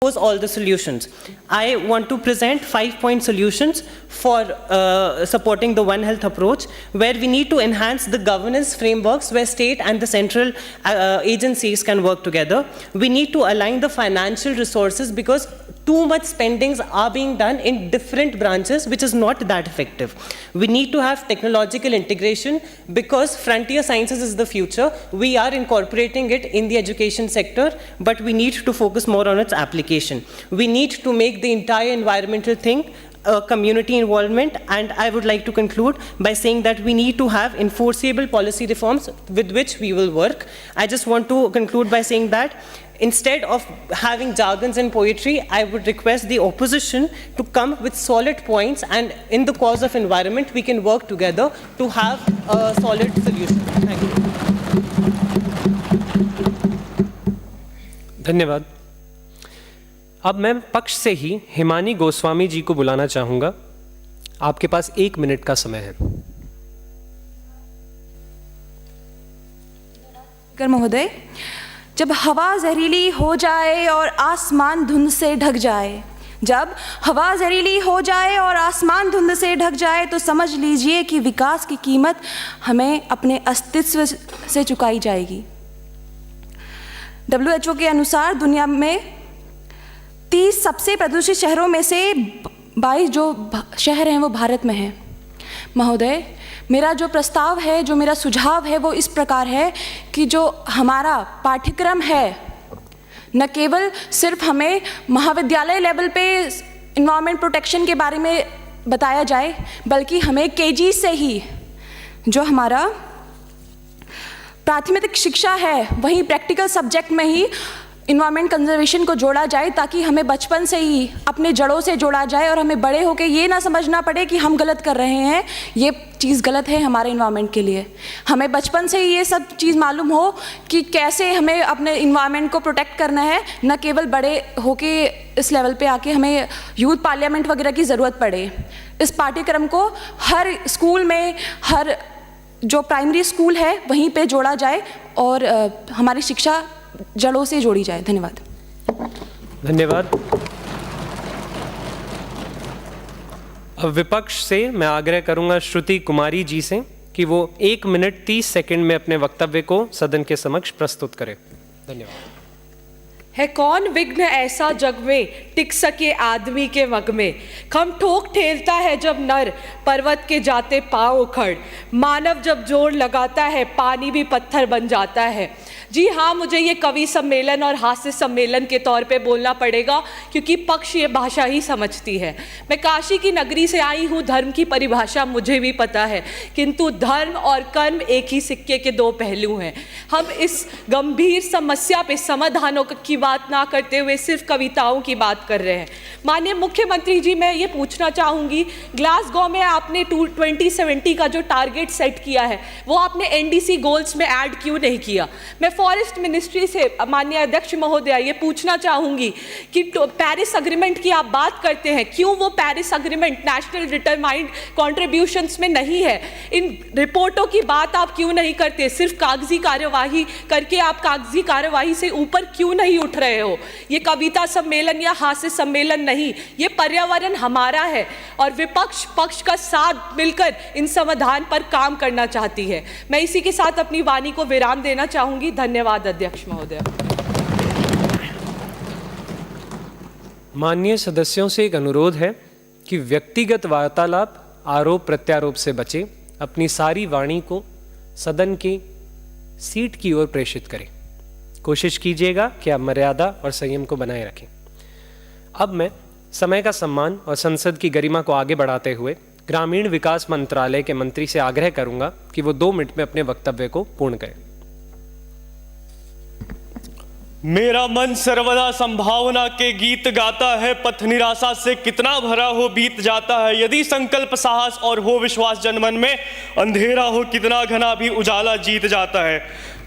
all the solutions. I want to present 5-point solutions for supporting the One Health approach, where we need to enhance the governance frameworks where state and the central agencies can work together. We need to align the financial resources because too much spendings are being done in different branches, which is not that effective. We need to have technological integration because frontier sciences is the future. We are incorporating it in the education sector, but we need to focus more on its application. We need to make the entire environmental thing community involvement, and I would like to conclude by saying that we need to have enforceable policy reforms with which we will work. I just want to conclude by saying that instead of having jargons and poetry, I would request the opposition to come with solid points, and in the cause of environment, we can work together to have a solid solution. Thank you. धन्यवाद। अब मैं पक्ष से ही हिमानी गोस्वामी जी को बुलाना चाहूंगा। आपके पास 1 minute का समय है। महोदय, जब हवा जहरीली हो जाए और आसमान धुंध से ढक जाए, जब हवा जहरीली हो जाए और आसमान धुंध से ढक जाए, तो समझ लीजिए कि विकास की कीमत हमें अपने अस्तित्व से चुकाई जाएगी। WHO के अनुसार दुनिया में 30 सबसे प्रदूषित शहरों में से 22 जो शहर हैं वो भारत में हैं। महोदय, मेरा जो प्रस्ताव है, जो मेरा सुझाव है, वो इस प्रकार है कि जो हमारा पाठ्यक्रम है, न केवल सिर्फ हमें महाविद्यालय लेवल पे इन्वायरमेंट प्रोटेक्शन के बारे में बताया जाए, बल्कि हमें KG से ही जो हमारा प्राथमिक शिक्षा है, वहीं प्रैक्टिकल सब्जेक्ट में ही इन्वायरमेंट कंजर्वेशन को जोड़ा जाए, ताकि हमें बचपन से ही अपने जड़ों से जोड़ा जाए और हमें बड़े होकर ये ना समझना पड़े कि हम गलत कर रहे हैं, ये चीज़ गलत है हमारे इन्वायरमेंट के लिए। हमें बचपन से ही ये सब चीज़ मालूम हो कि कैसे हमें अपने इन्वायरमेंट को प्रोटेक्ट करना है, न केवल बड़े होके इस लेवल पे आके हमें यूथ पार्लियामेंट वगैरह की ज़रूरत पड़े। इस पाठ्यक्रम को हर स्कूल में, हर जो प्राइमरी स्कूल है वहीं पे जोड़ा जाए और हमारी शिक्षा जड़ों से जोड़ी जाए। धन्यवाद। धन्यवाद। अब विपक्ष से मैं आग्रह करूंगा श्रुति कुमारी जी से कि वो 1 मिनट 30 सेकंड में अपने वक्तव्य को सदन के समक्ष प्रस्तुत करें। धन्यवाद। है कौन विघ्न ऐसा जग में टिक सके आदमी के मग में, खम ठोक ठेलता है जब नर पर्वत के जाते पांव उखड़, मानव जब जोर लगाता है पानी भी पत्थर बन जाता है। जी हाँ, मुझे ये कवि सम्मेलन और हास्य सम्मेलन के तौर पे बोलना पड़ेगा, क्योंकि पक्ष ये भाषा ही समझती है। मैं काशी की नगरी से आई हूँ, धर्म की परिभाषा मुझे भी पता है, किंतु धर्म और कर्म एक ही सिक्के के 2 पहलू हैं। हम इस गंभीर समस्या पे समाधानों की बात ना करते हुए सिर्फ कविताओं की बात कर रहे हैं। माननीय मुख्यमंत्री जी, मैं ये पूछना चाहूँगी, ग्लासगो में आपने 2070 का जो टारगेट सेट किया है, वो आपने NDC गोल्स में ऐड क्यों नहीं किया? मैं फॉरेस्ट मिनिस्ट्री से माननीय अध्यक्ष महोदया ये पूछना चाहूँगी कि पेरिस अग्रीमेंट की आप बात करते हैं, क्यों वो Paris agreement national determined contributions में नहीं है? इन रिपोर्टों की बात आप क्यों नहीं करते? सिर्फ कागजी कार्यवाही करके आप कागजी कार्यवाही से ऊपर क्यों नहीं उठ रहे हो? ये कविता सम्मेलन या हास्य सम्मेलन नहीं, ये पर्यावरण हमारा है और विपक्ष पक्ष का साथ मिलकर इन समाधान पर काम करना चाहती है। मैं इसी के साथ अपनी वाणी को विराम देना चाहूंगी। धन्यवाद अध्यक्ष महोदय। माननीय सदस्यों से एक अनुरोध है कि व्यक्तिगत वार्तालाप, आरोप प्रत्यारोप से बचे, अपनी सारी वाणी को सदन की सीट की ओर प्रेषित करें। कोशिश कीजिएगा कि आप मर्यादा और संयम को बनाए रखें। अब मैं समय का सम्मान और संसद की गरिमा को आगे बढ़ाते हुए ग्रामीण विकास मंत्रालय के मंत्री से आग्रह करूंगा कि वो 2 मिनट में अपने वक्तव्य को पूर्ण करें। मेरा मन सर्वदा संभावना के गीत गाता है, पथ निराशा से कितना भरा हो बीत जाता है। यदि संकल्प साहस और हो विश्वास जनमन में, अंधेरा हो कितना घना भी उजाला जीत जाता है।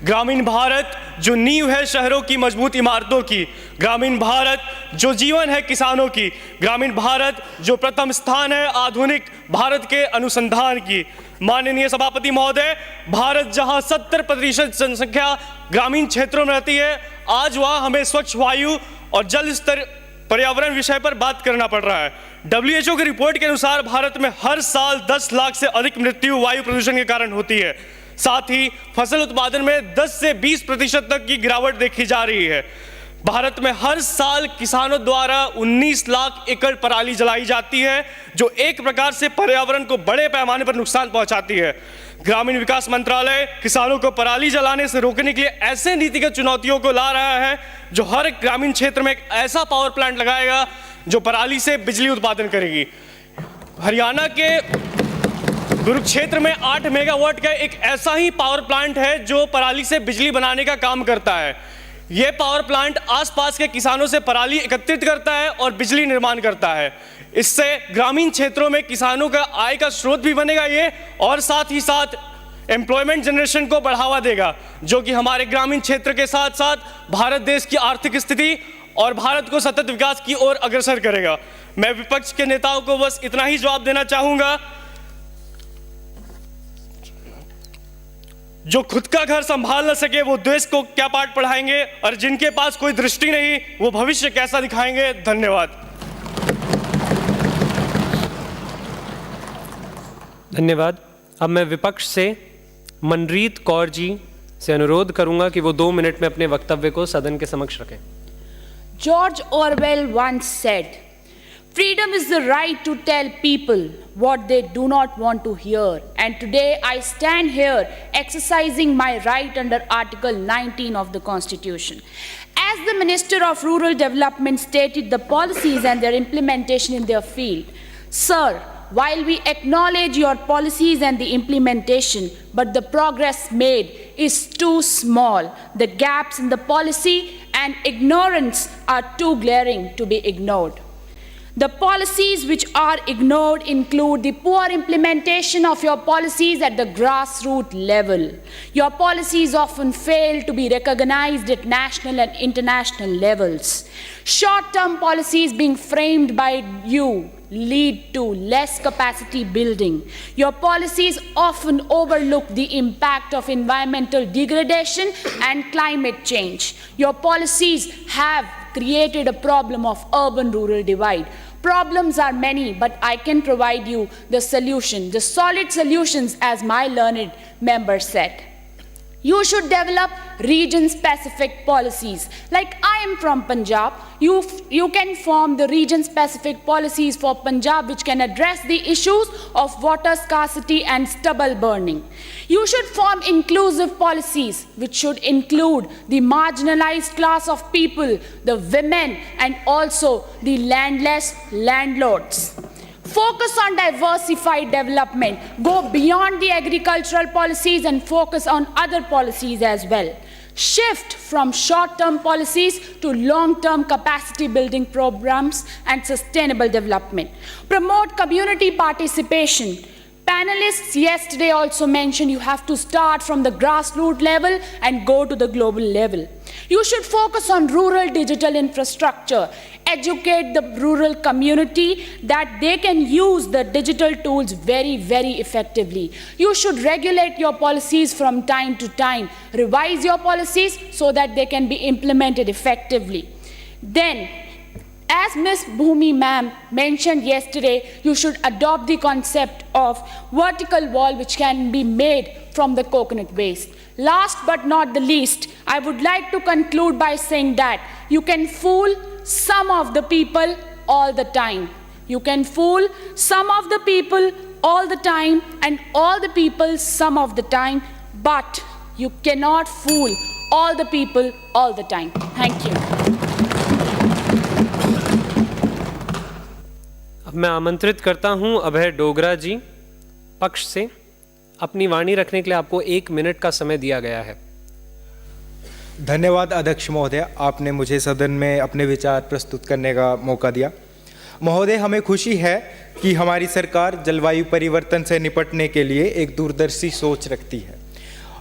ग्रामीण भारत जो नींव है शहरों की मजबूत इमारतों की, ग्रामीण भारत जो जीवन है किसानों की, ग्रामीण भारत जो प्रथम स्थान है आधुनिक भारत के अनुसंधान की। माननीय सभापति महोदय, भारत जहां 70% जनसंख्या ग्रामीण क्षेत्रों में रहती है, आज वहां हमें स्वच्छ वायु और जल स्तर पर्यावरण विषय पर बात करना पड़ रहा है। WHO की रिपोर्ट के अनुसार भारत में हर साल 10 लाख से अधिक मृत्यु वायु प्रदूषण के कारण होती है। साथ ही फसल उत्पादन में 10 से 20% तक की गिरावट देखी जा रही है। भारत में हर साल किसानों द्वारा 19 लाख एकड़ पराली जलाई जाती है, जो एक प्रकार से पर्यावरण को बड़े पैमाने पर नुकसान पहुंचाती है। ग्रामीण विकास मंत्रालय किसानों को पराली जलाने से रोकने के लिए ऐसे नीतिगत चुनौतियों को ला रहा है, जो हर ग्रामीण क्षेत्र में एक ऐसा पावर प्लांट लगाएगा जो पराली से बिजली उत्पादन करेगी। हरियाणा के कुरुक्षेत्र में 8 मेगावाट का एक ऐसा ही पावर प्लांट है जो पराली से बिजली बनाने का काम करता है। यह पावर प्लांट आसपास के किसानों से पराली एकत्रित करता है और बिजली निर्माण करता है। इससे ग्रामीण क्षेत्रों में किसानों का आय का स्रोत भी बनेगा ये, और साथ ही साथ एम्प्लॉयमेंट जनरेशन को बढ़ावा देगा, जो कि हमारे ग्रामीण क्षेत्र के साथ साथ भारत देश की आर्थिक स्थिति और भारत को सतत विकास की ओर अग्रसर करेगा। मैं विपक्ष के नेताओं को बस इतना ही जवाब देना चाहूंगा, जो खुद का घर संभाल न सके वो देश को क्या पाठ पढ़ाएंगे, और जिनके पास कोई दृष्टि नहीं वो भविष्य कैसा दिखाएंगे। धन्यवाद। धन्यवाद। अब मैं विपक्ष से मनरीत कौर जी से अनुरोध करूंगा कि वो 2 मिनट में अपने वक्तव्य को सदन के समक्ष रखें। George Orwell once said, "Freedom is the right to tell people what they do not want to hear." And today I stand here exercising my right under Article 19 of the Constitution. As the Minister of Rural Development stated the policies and their implementation in their field, sir, while we acknowledge your policies and the implementation, but the progress made is too small. The gaps in the policy and ignorance are too glaring to be ignored. The policies which are ignored include the poor implementation of your policies at the grassroots level. Your policies often fail to be recognized at national and international levels. Short-term policies being framed by you lead to less capacity building. Your policies often overlook the impact of environmental degradation and climate change. Your policies have created a problem of urban-rural divide. Problems are many, but I can provide you the solution, the solid solutions, as my learned member said. You should develop region-specific policies. Like I am from Punjab, you can form the region-specific policies for Punjab which can address the issues of water scarcity and stubble burning. You should form inclusive policies which should include the marginalized class of people, the women, and also the landless landlords. Focus on diversified development. Go beyond the agricultural policies and focus on other policies as well. Shift from short-term policies to long-term capacity building programs and sustainable development. Promote community participation. Panelists yesterday also mentioned you have to start from the grassroots level and go to the global level. You should focus on rural digital infrastructure. Educate the rural community that they can use the digital tools very, very effectively. You should regulate your policies from time to time. Revise your policies so that they can be implemented effectively. Then, as Ms. Bhumi ma'am mentioned yesterday, you should adopt the concept of vertical wall which can be made from the coconut waste. Last but not the least, I would like to conclude by saying that you can fool some of the people all the time. You can fool some of the people all the time and all the people some of the time, but you cannot fool all the people all the time. Thank you. अब मैं आमंत्रित करता हूं अभय डोगरा जी पक्ष से। अपनी वाणी रखने के लिए आपको 1 मिनट का समय दिया गया है। धन्यवाद अध्यक्ष महोदय, आपने मुझे सदन में अपने विचार प्रस्तुत करने का मौका दिया। महोदय, हमें खुशी है कि हमारी सरकार जलवायु परिवर्तन से निपटने के लिए एक दूरदर्शी सोच रखती है।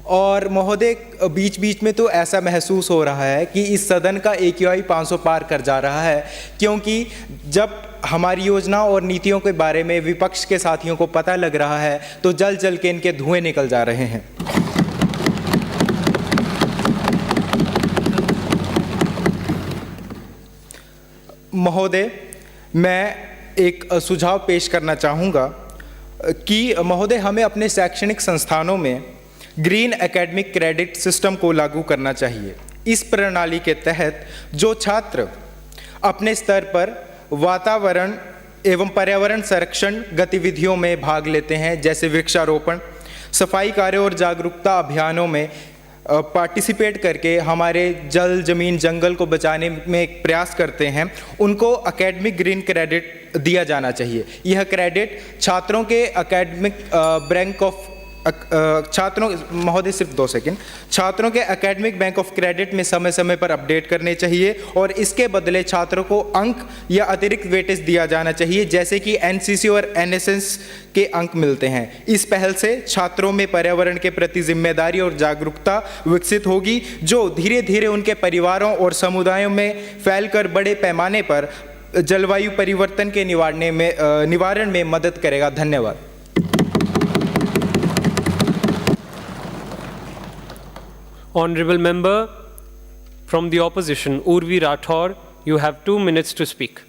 और महोदय, बीच बीच में तो ऐसा महसूस हो रहा है कि इस सदन का AQI 500 पार कर जा रहा है, क्योंकि जब हमारी योजना और नीतियों के बारे में विपक्ष के साथियों को पता लग रहा है तो जल जल के इनके धुएं निकल जा रहे हैं। महोदय, मैं एक सुझाव पेश करना चाहूँगा कि महोदय हमें अपने शैक्षणिक संस्थानों में ग्रीन एकेडमिक क्रेडिट सिस्टम को लागू करना चाहिए। इस प्रणाली के तहत जो छात्र अपने स्तर पर वातावरण एवं पर्यावरण संरक्षण गतिविधियों में भाग लेते हैं, जैसे वृक्षारोपण, सफाई कार्यों और जागरूकता अभियानों में पार्टिसिपेट करके हमारे जल, जमीन, जंगल को बचाने में एक प्रयास करते हैं, उनको एकेडमिक ग्रीन क्रेडिट दिया जाना चाहिए। यह क्रेडिट छात्रों के एकेडमिक बैंक ऑफ महोदय सिर्फ 2 सेकंड, छात्रों के एकेडमिक बैंक ऑफ क्रेडिट में समय समय पर अपडेट करने चाहिए और इसके बदले छात्रों को अंक या अतिरिक्त वेटेज दिया जाना चाहिए, जैसे कि एनसीसी और एनएसएस के अंक मिलते हैं। इस पहल से छात्रों में पर्यावरण के प्रति जिम्मेदारी और जागरूकता विकसित होगी, जो धीरे धीरे उनके परिवारों और समुदायों में फैलकर बड़े पैमाने पर जलवायु परिवर्तन के निवारण में मदद करेगा। धन्यवाद। Honorable member from the opposition, Urvi Rathore, you have 2 minutes to speak.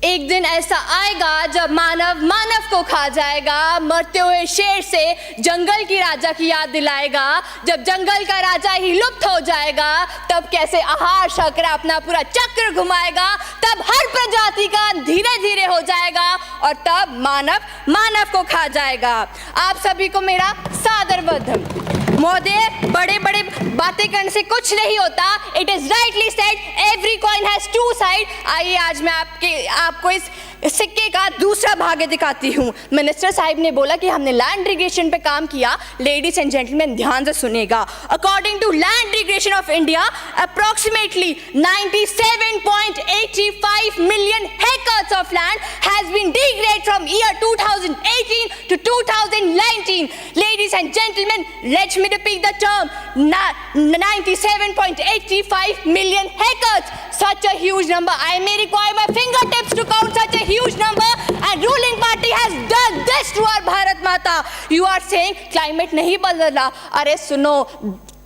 एक दिन ऐसा आएगा जब मानव मानव को खा जाएगा, मरते हुए शेर से जंगल की राजा की याद दिलाएगा। जब जंगल का राजा ही लुप्त हो जाएगा, तब कैसे आहार चक्र अपना पूरा चक्र घुमाएगा, तब हर प्रजाति का धीरे धीरे हो जाएगा और तब मानव मानव को खा जाएगा। आप सभी को मेरा सादर वंदन। महोदय, बड़े बड़े बातें करने से कुछ नहीं होता। It is rightly said, every coin has 2 side. आइए आज मैं आपको इस सिक्के का दूसरा भाग दिखाती हूँ। मिनिस्टर साहिब ने बोला कि हमने लैंड इरिगेशन पे काम किया। लेडीज एंड जेंटलमैन ध्यान से सुनिएगा। According to land irrigation of India, approximately 97.85 million hectares of land has been degraded from year 2018 to 2019. Ladies and gentlemen, let me repeat the term. 97.85 million hectares. Such a huge number. I may require my fingertips to count such a huge number, and ruling party has done this to our Bharat Mata. You are saying climate नहीं बदला? अरे सुनो,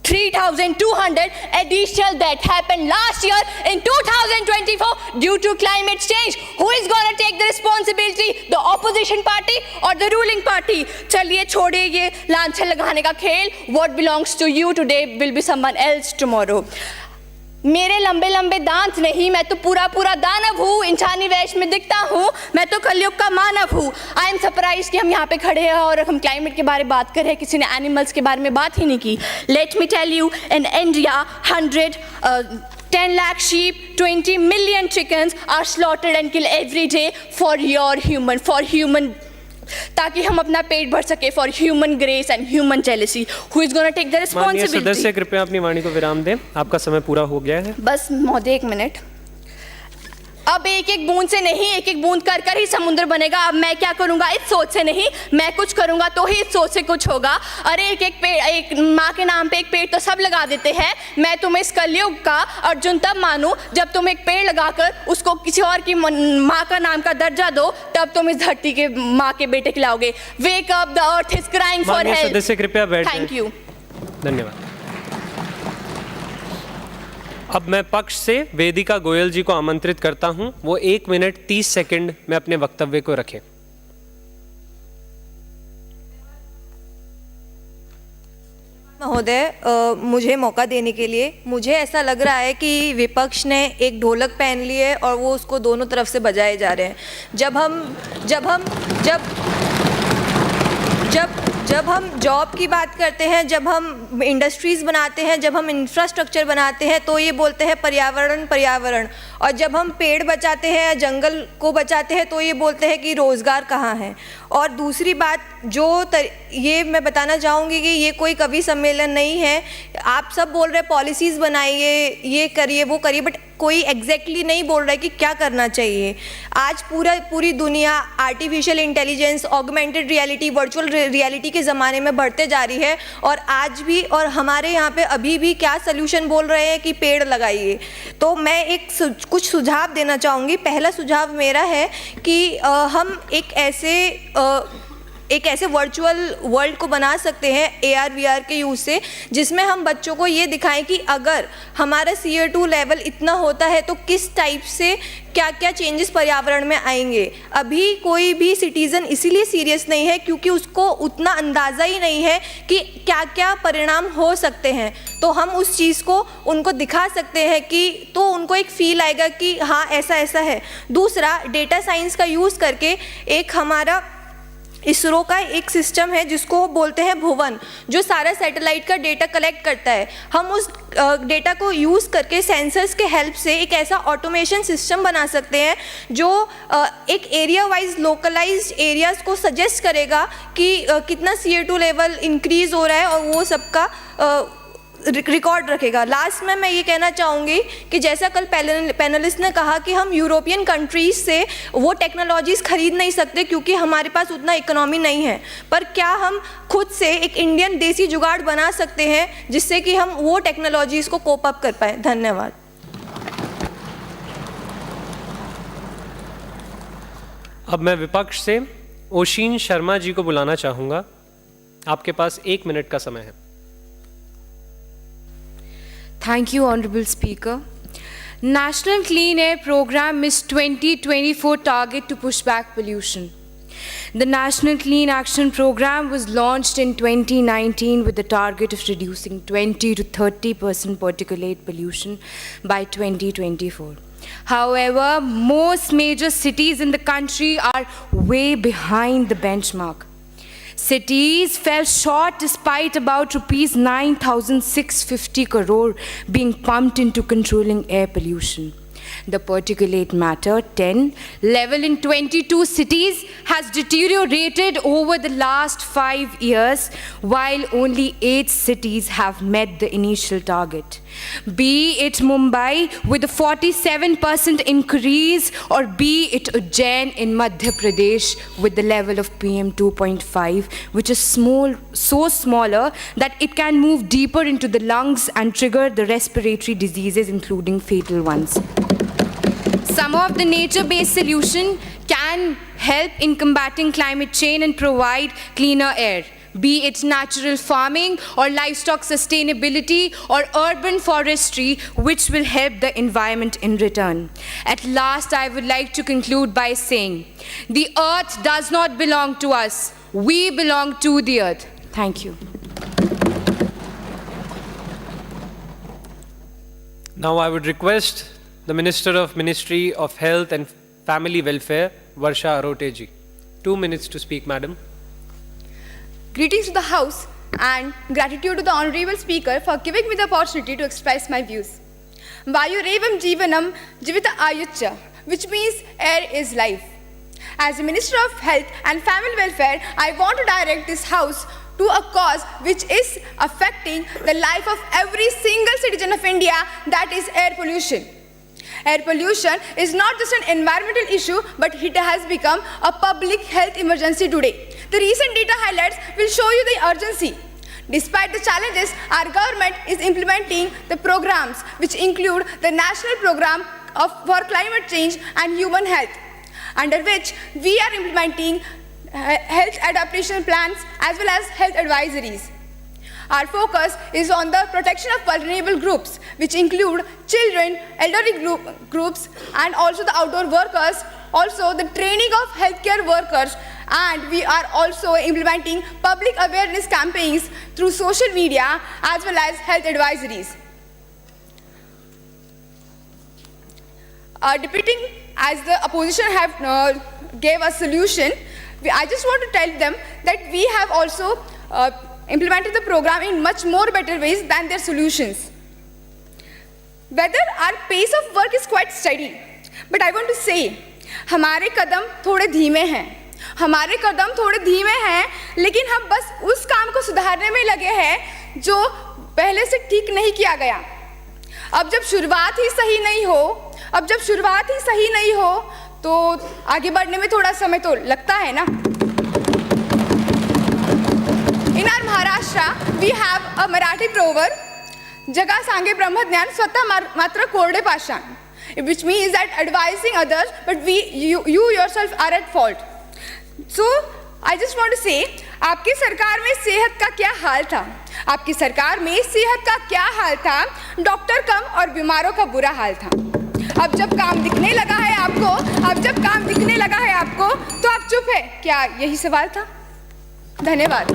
3,200 additional that happened last year in 2024 due to climate change. Who is going to take the responsibility? The opposition party or the ruling party? चलिए छोड़िए ये लांछन लगाने का खेल. What belongs to you today will be someone else tomorrow. मेरे लंबे लंबे दांत नहीं, मैं तो पूरा पूरा दानव हूँ, इंसानी वेश में दिखता हूँ, मैं तो कलयुग का मानव हूँ। आई एम सरप्राइज कि हम यहाँ पे खड़े हैं और हम क्लाइमेट के बारे में बात कर रहे हैं, किसी ने एनिमल्स के बारे में बात ही नहीं की। Let me tell you, in India 10 lakh sheep, 20 million chickens are slaughtered and killed every day for human ताकि हम अपना पेट भर सके, for human grace and human jealousy. Who is gonna take the responsibility? सदस्य कृपया अपनी वाणी को विराम दें, आपका समय पूरा हो गया है। बस महोदय 1 मिनट। अब एक एक बूंद से नहीं, एक एक बूंद कर कर ही समुद्र बनेगा। अब मैं क्या करूंगा? इस सोच से नहीं, मैं कुछ करूंगा तो ही इस सोच से कुछ होगा। अरे एक एक पेड़, एक माँ के नाम पे एक पेड़ तो सब लगा देते हैं। मैं तुम्हें इस कलयुग का अर्जुन तब मानूं जब तुम एक पेड़ लगाकर उसको किसी और की माँ का नाम का दर्जा दो, तब तुम इस धरती के माँ के बेटे खिलाओगे। Wake up, the earth is crying for help. सदस्य कृपया बैठ जाएं। Thank you. धन्यवाद। अब मैं पक्ष से वेदिका गोयल जी को आमंत्रित करता हूं, वो 1 मिनट 30 सेकंड में अपने वक्तव्य को रखें। महोदय, मुझे मौका देने के लिए, मुझे ऐसा लग रहा है कि विपक्ष ने एक ढोलक पहन ली है और वो उसको दोनों तरफ से बजाए जा रहे हैं। जब हम जॉब की बात करते हैं, जब हम इंडस्ट्रीज़ बनाते हैं, जब हम इंफ्रास्ट्रक्चर बनाते हैं, तो ये बोलते हैं पर्यावरण, और जब हम पेड़ बचाते हैं, जंगल को बचाते हैं, तो ये बोलते हैं कि रोज़गार कहाँ है। और दूसरी बात ये मैं बताना चाहूँगी कि ये कोई कवि सम्मेलन नहीं है। आप सब बोल रहे पॉलिसीज़ बनाइए, ये करिए, वो करिए, बट कोई एग्जैक्टली नहीं बोल रहा है कि क्या करना चाहिए। आज पूरी दुनिया artificial intelligence, augmented reality, virtual reality के ज़माने में बढ़ते जा रही है, और आज भी और हमारे यहाँ पे अभी भी क्या सल्यूशन बोल रहे हैं कि पेड़ लगाइए। तो मैं कुछ सुझाव देना चाहूँगी। पहला सुझाव मेरा है कि हम एक ऐसे वर्चुअल वर्ल्ड को बना सकते हैं AR/VR के यूज़ से, जिसमें हम बच्चों को ये दिखाएं कि अगर हमारा CO2 लेवल इतना होता है तो किस टाइप से क्या क्या चेंजेस पर्यावरण में आएंगे। अभी कोई भी सिटीज़न इसीलिए सीरियस नहीं है क्योंकि उसको उतना अंदाज़ा ही नहीं है कि क्या क्या परिणाम हो सकते हैं। तो हम उस चीज़ को उनको दिखा सकते हैं कि तो उनको एक फील आएगा कि हाँ ऐसा ऐसा है। दूसरा, डेटा साइंस का यूज़ करके एक हमारा इसरो का एक सिस्टम है जिसको बोलते हैं भुवन, जो सारा सैटेलाइट का डेटा कलेक्ट करता है। हम उस डेटा को यूज़ करके सेंसर्स के हेल्प से एक ऐसा ऑटोमेशन सिस्टम बना सकते हैं जो एक एरिया वाइज लोकलाइज्ड एरियाज़ को सजेस्ट करेगा कि कितना CO2 लेवल इंक्रीज़ हो रहा है और वो सबका रिकॉर्ड रखेगा। लास्ट में मैं ये कहना चाहूँगी कि जैसा कल पैनलिस्ट ने कहा कि हम यूरोपियन कंट्रीज से वो टेक्नोलॉजीज़ खरीद नहीं सकते क्योंकि हमारे पास उतना इकोनॉमी नहीं है, पर क्या हम खुद से एक इंडियन देसी जुगाड़ बना सकते हैं जिससे कि हम वो टेक्नोलॉजीज़ को कोप अप कर पाएँ। धन्यवाद। अब मैं विपक्ष से ओशीन शर्मा जी को बुलाना चाहूँगा। आपके पास 1 मिनट का समय है। Thank you, Honorable Speaker. National Clean Air Program is 2024 target to push back pollution. The National Clean Action Program was launched in 2019 with the target of reducing 20 to 30% particulate pollution by 2024. However, most major cities in the country are way behind the benchmark. Cities fell short despite about rupees 9,650 crore being pumped into controlling air pollution. The particulate matter 10 level in 22 cities has deteriorated over the last 5 years, while only 8 cities have met the initial target. Be it Mumbai with a 47% increase, or be it Ujjain in Madhya Pradesh with the level of PM 2.5, which is so smaller that it can move deeper into the lungs and trigger the respiratory diseases, including fatal ones. Some of the nature-based solution can help in combating climate change and provide cleaner air, be it natural farming or livestock sustainability or urban forestry, which will help the environment in return. At last, I would like to conclude by saying, the earth does not belong to us. We belong to the earth. Thank you. Now I would request the Ministry of Health and Family Welfare, Varsha Arote ji. 2 minutes to speak, madam. Greetings to the House and gratitude to the Honorable Speaker for giving me the opportunity to express my views. Vayurevam Jeevanam Jivita Ayucha, which means air is life. As the Minister of Health and Family Welfare, I want to direct this House to a cause which is affecting the life of every single citizen of India, that is air pollution. Air pollution is not just an environmental issue, but it has become a public health emergency today. The recent data highlights will show you the urgency. Despite the challenges, our government is implementing the programs which include the National Program for Climate Change and Human Health, under which we are implementing health adaptation plans as well as health advisories. Our focus is on the protection of vulnerable groups, which include children, elderly groups, and also the outdoor workers, also the training of healthcare workers, and we are also implementing public awareness campaigns through social media as well as health advisories. Depicting as the opposition have gave a solution, I just want to tell them that we have also implemented the program in much more better ways than their solutions. Whether our pace of work is quite steady, but I want to say, हमारे कदम थोड़े धीमे हैं, लेकिन हम बस उस काम को सुधारने में लगे हैं जो पहले से ठीक नहीं किया गया। अब जब शुरुआत ही सही नहीं हो, तो आगे बढ़ने में थोड़ा समय तो लगता है ना। In our Maharashtra, we have a Marathi proverb, Jaga Sange Brahmajnan Swata Matra Korde Pashan, which means that advising others, but you yourself are at fault. So, I just want to say, आपकी सरकार में सेहत का क्या हाल था? आपकी सरकार में सेहत का क्या हाल था? डॉक्टर कम और बीमारों का बुरा हाल था। अब जब काम दिखने लगा है आपको, तो आप चुप है क्या? यही सवाल था। धन्यवाद।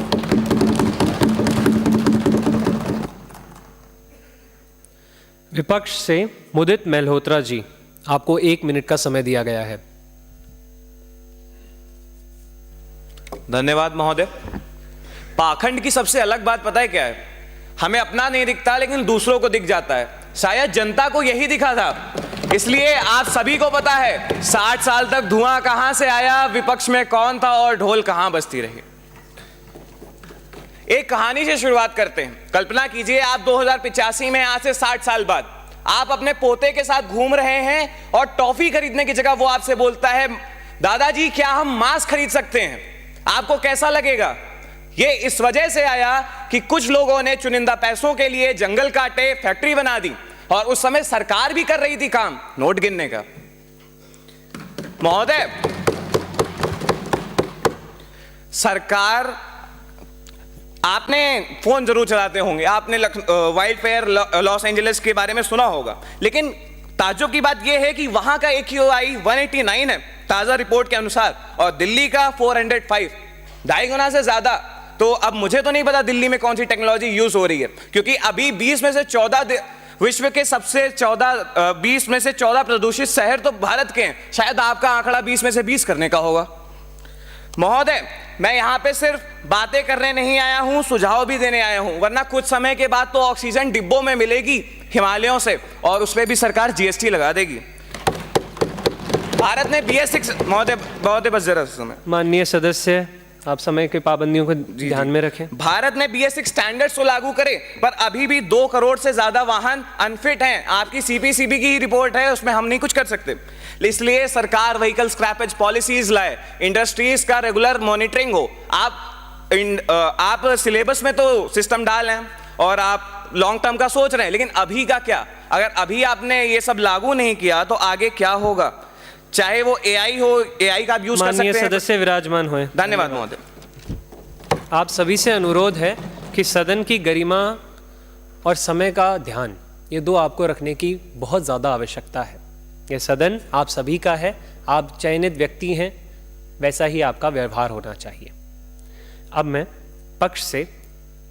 विपक्ष से मुदित मल्होत्रा जी, आपको 1 मिनट का समय दिया गया है। धन्यवाद महोदय। पाखंड की सबसे अलग बात पता है क्या है? हमें अपना नहीं दिखता लेकिन दूसरों को दिख जाता है। शायद जनता को यही दिखा था, इसलिए आप सभी को पता है 60 साल तक धुआं कहां से आया, विपक्ष में कौन था और ढोल कहां बजती रही। एक कहानी से शुरुआत करते हैं। कल्पना कीजिए आप 2085 में, आज से 60 साल बाद आप अपने पोते के साथ घूम रहे हैं और टॉफी खरीदने की जगह वो आपसे बोलता है, दादाजी क्या हम मांस खरीद सकते हैं? आपको कैसा लगेगा? ये इस वजह से आया कि कुछ लोगों ने चुनिंदा पैसों के लिए जंगल काटे, फैक्ट्री बना दी, और उस समय सरकार भी कर रही थी काम नोट गिनने का। महोदय, सरकार, आपने फोन जरूर चलाते होंगे, आपने वाइल्ड फायर लॉस एंजलिस के बारे में सुना होगा, लेकिन ताज्जुब की बात यह है कि वहां का AQI 189 है ताजा रिपोर्ट के अनुसार, और दिल्ली का 405, 2.5 गुना से ज्यादा। तो अब मुझे तो नहीं पता दिल्ली में कौन सी टेक्नोलॉजी यूज हो रही है, क्योंकि अभी 20 में से 14 विश्व के सबसे 20 में से 14 प्रदूषित शहर तो भारत के हैं। शायद आपका आंकड़ा 20 में से 20 करने का होगा। महोदय, मैं यहां पे सिर्फ बातें करने नहीं आया हूं, सुझाव भी देने आया हूं, वरना कुछ समय के बाद तो ऑक्सीजन डिब्बों में मिलेगी हिमालयों से, और उसमें भी सरकार GST लगा देगी। भारत ने BS6, महोदय बस जरा समय। माननीय सदस्य, आप समय की पाबंदियों को ध्यान में रखें। भारत ने BS6 स्टैंडर्ड्स को लागू करे, पर अभी भी 2 करोड़ से ज्यादा वाहन अनफिट हैं। आपकी CPCB की रिपोर्ट है, उसमें हम नहीं कुछ कर सकते। इसलिए सरकार व्हीकल स्क्रैपेज पॉलिसीज लाए, इंडस्ट्रीज का रेगुलर मॉनिटरिंग हो। आप सिलेबस में तो सिस्टम डाल हैं और आप लॉन्ग टर्म का सोच रहे हैं, लेकिन अभी का क्या? अगर अभी आपने ये सब लागू नहीं किया तो आगे क्या होगा? चाहे वो AI हो, AI का यूज कर सकते हैं। माननीय सदस्य विराजमान हुए। धन्यवाद महोदय। आप सभी से अनुरोध है कि सदन की गरिमा और समय का ध्यान, ये 2 आपको रखने की बहुत ज़्यादा आवश्यकता है। ये सदन आप सभी का है, आप चयनित व्यक्ति हैं, वैसा ही आपका व्यवहार होना चाहिए। अब मैं पक्ष से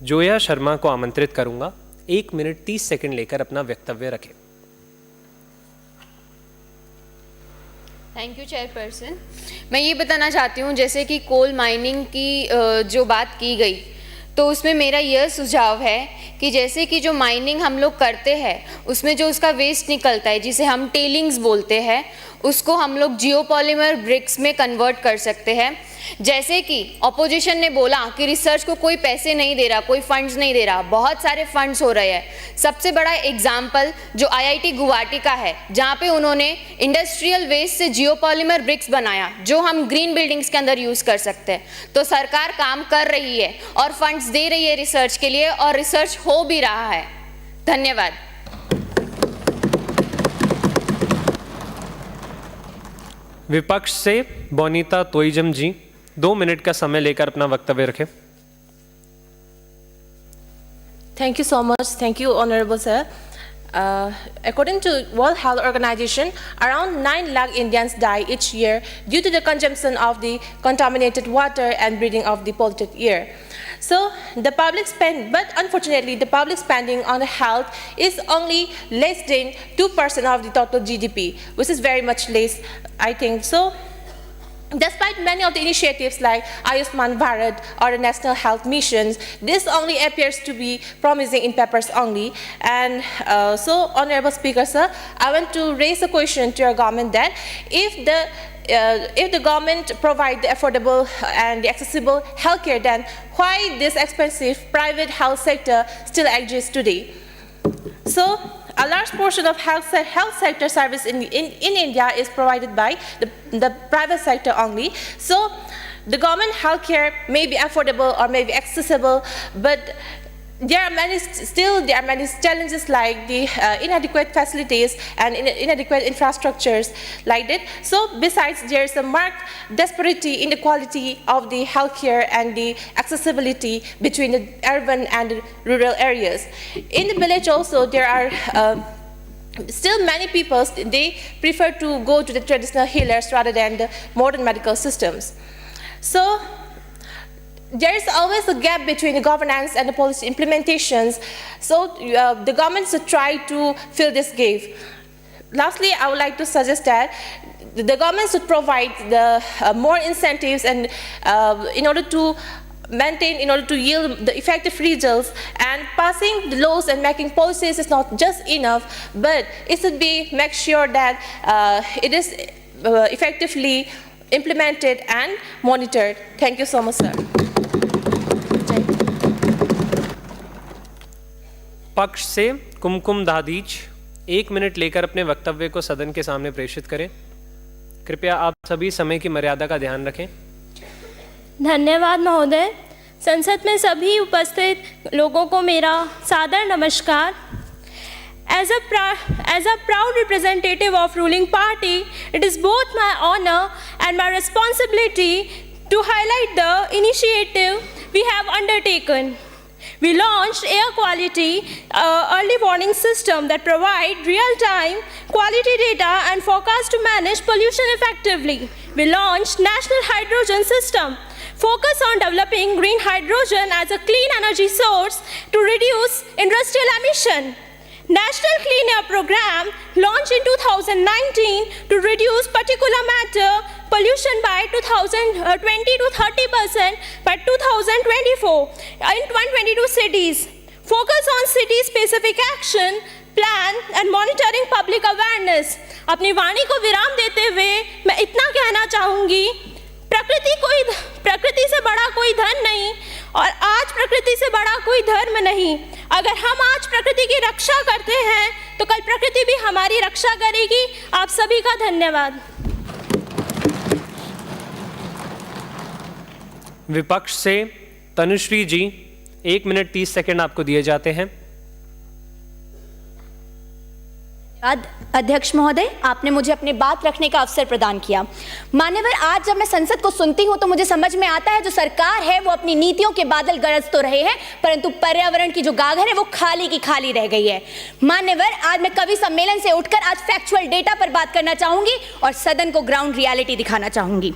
जोया शर्मा को आमंत्रित करूंगा, 1 मिनट 30 सेकंड लेकर अपना वक्तव्य रखें। Thank you chairperson. मैं ये बताना चाहती हूँ, जैसे कि कोल माइनिंग की जो बात की गई, तो उसमें मेरा यह सुझाव है कि जैसे कि जो माइनिंग हम लोग करते हैं उसमें जो उसका वेस्ट निकलता है, जिसे हम टेलिंग्स बोलते हैं, उसको हम लोग जियोपॉलीमर ब्रिक्स में कन्वर्ट कर सकते हैं। जैसे कि ऑपोजिशन ने बोला कि रिसर्च को कोई पैसे नहीं दे रहा, कोई फंड्स नहीं दे रहा, बहुत सारे फंड्स हो रहे हैं। सबसे बड़ा एग्जाम्पल जो IIT गुवाहाटी का है, जहाँ पे उन्होंने इंडस्ट्रियल वेस्ट से जियोपॉलीमर ब्रिक्स बनाया, जो हम ग्रीन बिल्डिंग्स के अंदर यूज़ कर सकते हैं। तो सरकार काम कर रही है और फंड्स दे रही है रिसर्च के लिए, और रिसर्च हो भी रहा है। धन्यवाद। विपक्ष से बोनीता तोइजम जी, 2 मिनट का समय लेकर अपना वक्तव्य रखें। Thank you so much. Thank you, Honorable Sir. According to World Health Organization, around 9 lakh Indians die each year due to the consumption of the contaminated water and breathing of the polluted air. So the public spend, but unfortunately the public spending on health is only less than 2% of the total GDP, which is very much less, I think. So despite many of the initiatives like Ayushman Bharat or the National Health Missions, this only appears to be promising in papers only. And so, Honorable Speaker, sir, I want to raise a question to your government that if the government provide the affordable and the accessible healthcare, then why this expensive private health sector still exists today? So, a large portion of health sector service in India is provided by the private sector only. So the government healthcare may be affordable or may be accessible, but there are many challenges like the inadequate facilities and inadequate infrastructures like that. So besides, there is a marked disparity in the quality of the healthcare and the accessibility between the urban and the rural areas. In the village also, there are still many people, they prefer to go to the traditional healers rather than the modern medical systems. So there is always a gap between the governance and the policy implementations. So the government should try to fill this gap. Lastly, I would like to suggest that the government should provide the more incentives and in order to yield the effective results, and passing the laws and making policies is not just enough, but it should be make sure that it is effectively implemented and monitored. Thank you so much, sir. पक्ष से कुमकुम दादीज 1 minute लेकर अपने वक्तव्य को सदन के सामने प्रेषित करें। कृपया आप सभी समय की मर्यादा का ध्यान रखें। धन्यवाद महोदय। संसद में सभी उपस्थित लोगों को मेरा सादर नमस्कार। As a proud representative of ruling party, it is both my honor and my responsibility to highlight the initiative we have undertaken. We launched air quality early warning system that provide real-time quality data and forecast to manage pollution effectively. We launched national hydrogen system, focus on developing green hydrogen as a clean energy source to reduce industrial emission. National Clean Air Program launched in 2019 to reduce particulate matter pollution by 2020 to 30% by 2024 in 122 cities. Focus on city-specific action plan and monitoring public awareness. अपनी वाणी को विराम देते हुए मैं इतना कहना चाहूँगी, प्रकृति से बड़ा कोई धन नहीं और आज प्रकृति से बड़ा कोई धर्म नहीं। अगर हम आज प्रकृति की रक्षा करते हैं तो कल प्रकृति भी हमारी रक्षा करेगी। आप सभी का धन्यवाद। विपक्ष से तनुश्री जी 1 मिनट 30 सेकंड आपको दिए जाते हैं। अध्यक्ष महोदय, आपने मुझे अपनी बात रखने का अवसर प्रदान किया। मान्यवर, आज जब मैं संसद को सुनती हूं तो मुझे समझ में आता है जो सरकार है वो अपनी नीतियों के बादल गरज तो रहे हैं, परंतु पर्यावरण की जो गागर है वो खाली की खाली रह गई है। मान्यवर, आज मैं कवि सम्मेलन से उठकर आज फैक्चुअल डेटा पर बात करना चाहूंगी और सदन को ग्राउंड रियलिटी दिखाना चाहूंगी।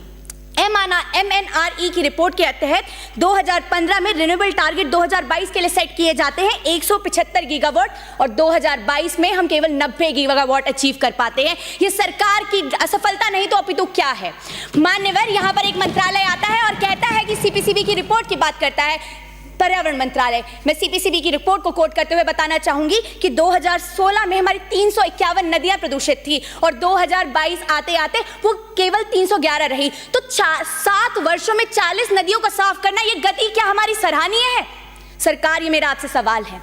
MNRE की रिपोर्ट के तहत 2015 में रिन्यूएबल टारगेट 2022 के लिए सेट किए जाते हैं 175 गीगावाट और 2022 में हम केवल 90 गीगावाट अचीव कर पाते हैं। ये सरकार की असफलता नहीं तो अपितु क्या है? मान्यवर, यहाँ पर एक मंत्रालय आता है और कहता है कि CPCB की रिपोर्ट की बात करता है, पर्यावरण मंत्रालय। मैं CPCB की रिपोर्ट को कोट करते हुए बताना चाहूंगी कि 2016 में हमारी 351 नदियां प्रदूषित थी और 2022 आते आते वो केवल 311 रही। तो 7 वर्षों में 40 नदियों को साफ करना, ये गति क्या हमारी सराहनीय है? सरकार, ये मेरा आपसे सवाल है।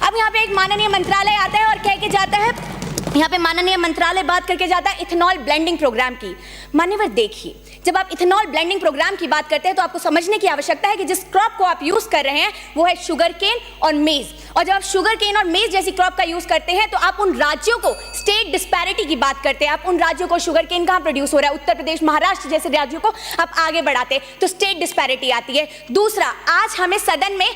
अब यहाँ पे एक माननीय मंत्रालय आता है और कह के जाता है, यहाँ पे माननीय मंत्रालय बात करके जाता है इथेनॉल ब्लेंडिंग प्रोग्राम की। मान्यवर, देखिए, जब आप इथेनॉल ब्लेंडिंग प्रोग्राम की बात करते हैं तो आपको समझने की आवश्यकता है कि जिस क्रॉप को आप यूज कर रहे हैं वो है शुगर केन और मेज। और जब आप शुगर केन और मेज जैसी क्रॉप का यूज करते हैं तो आप उन राज्यों को, स्टेट डिस्पैरिटी की बात करते हैं, आप उन राज्यों को, शुगर केन कहाँ प्रोड्यूस हो रहा है, उत्तर प्रदेश, महाराष्ट्र जैसे राज्यों को आप आगे बढ़ाते हैं तो स्टेट डिस्पैरिटी आती है। दूसरा, आज हमें सदन में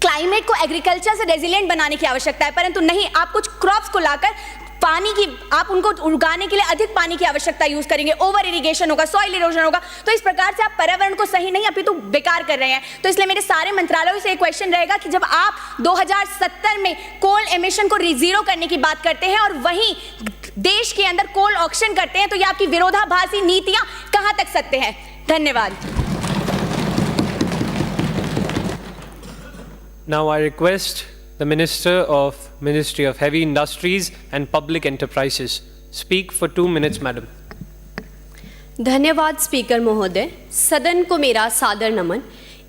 क्लाइमेट को एग्रीकल्चर से रेजिलिएंट बनाने की आवश्यकता है, परंतु नहीं, आप कुछ क्रॉप्स को लाकर पानी की, आप उनको उगाने के लिए अधिक पानी की आवश्यकता यूज करेंगे, ओवर इरिगेशन होगा, सॉइल इरोजन होगा, तो इस प्रकार से आप पर्यावरण को सही नहीं अपितु बेकार कर रहे हैं। तो इसलिए मेरे सारे मंत्रालयों से एक क्वेश्चन रहेगा कि जब आप 2070 में कोल एमिशन को रीजीरो करने की बात करते हैं और वहीं देश के अंदर कोल ऑक्शन करते हैं तो ये आपकी विरोधाभासी नीतियां कहां तक सत्य हैं? धन्यवाद। Now I request the Ministry of Heavy Industries and Public Enterprises speak for 2 minutes, madam. धन्यवाद स्पीकर महोदय। सदन को मेरा सादर नमन।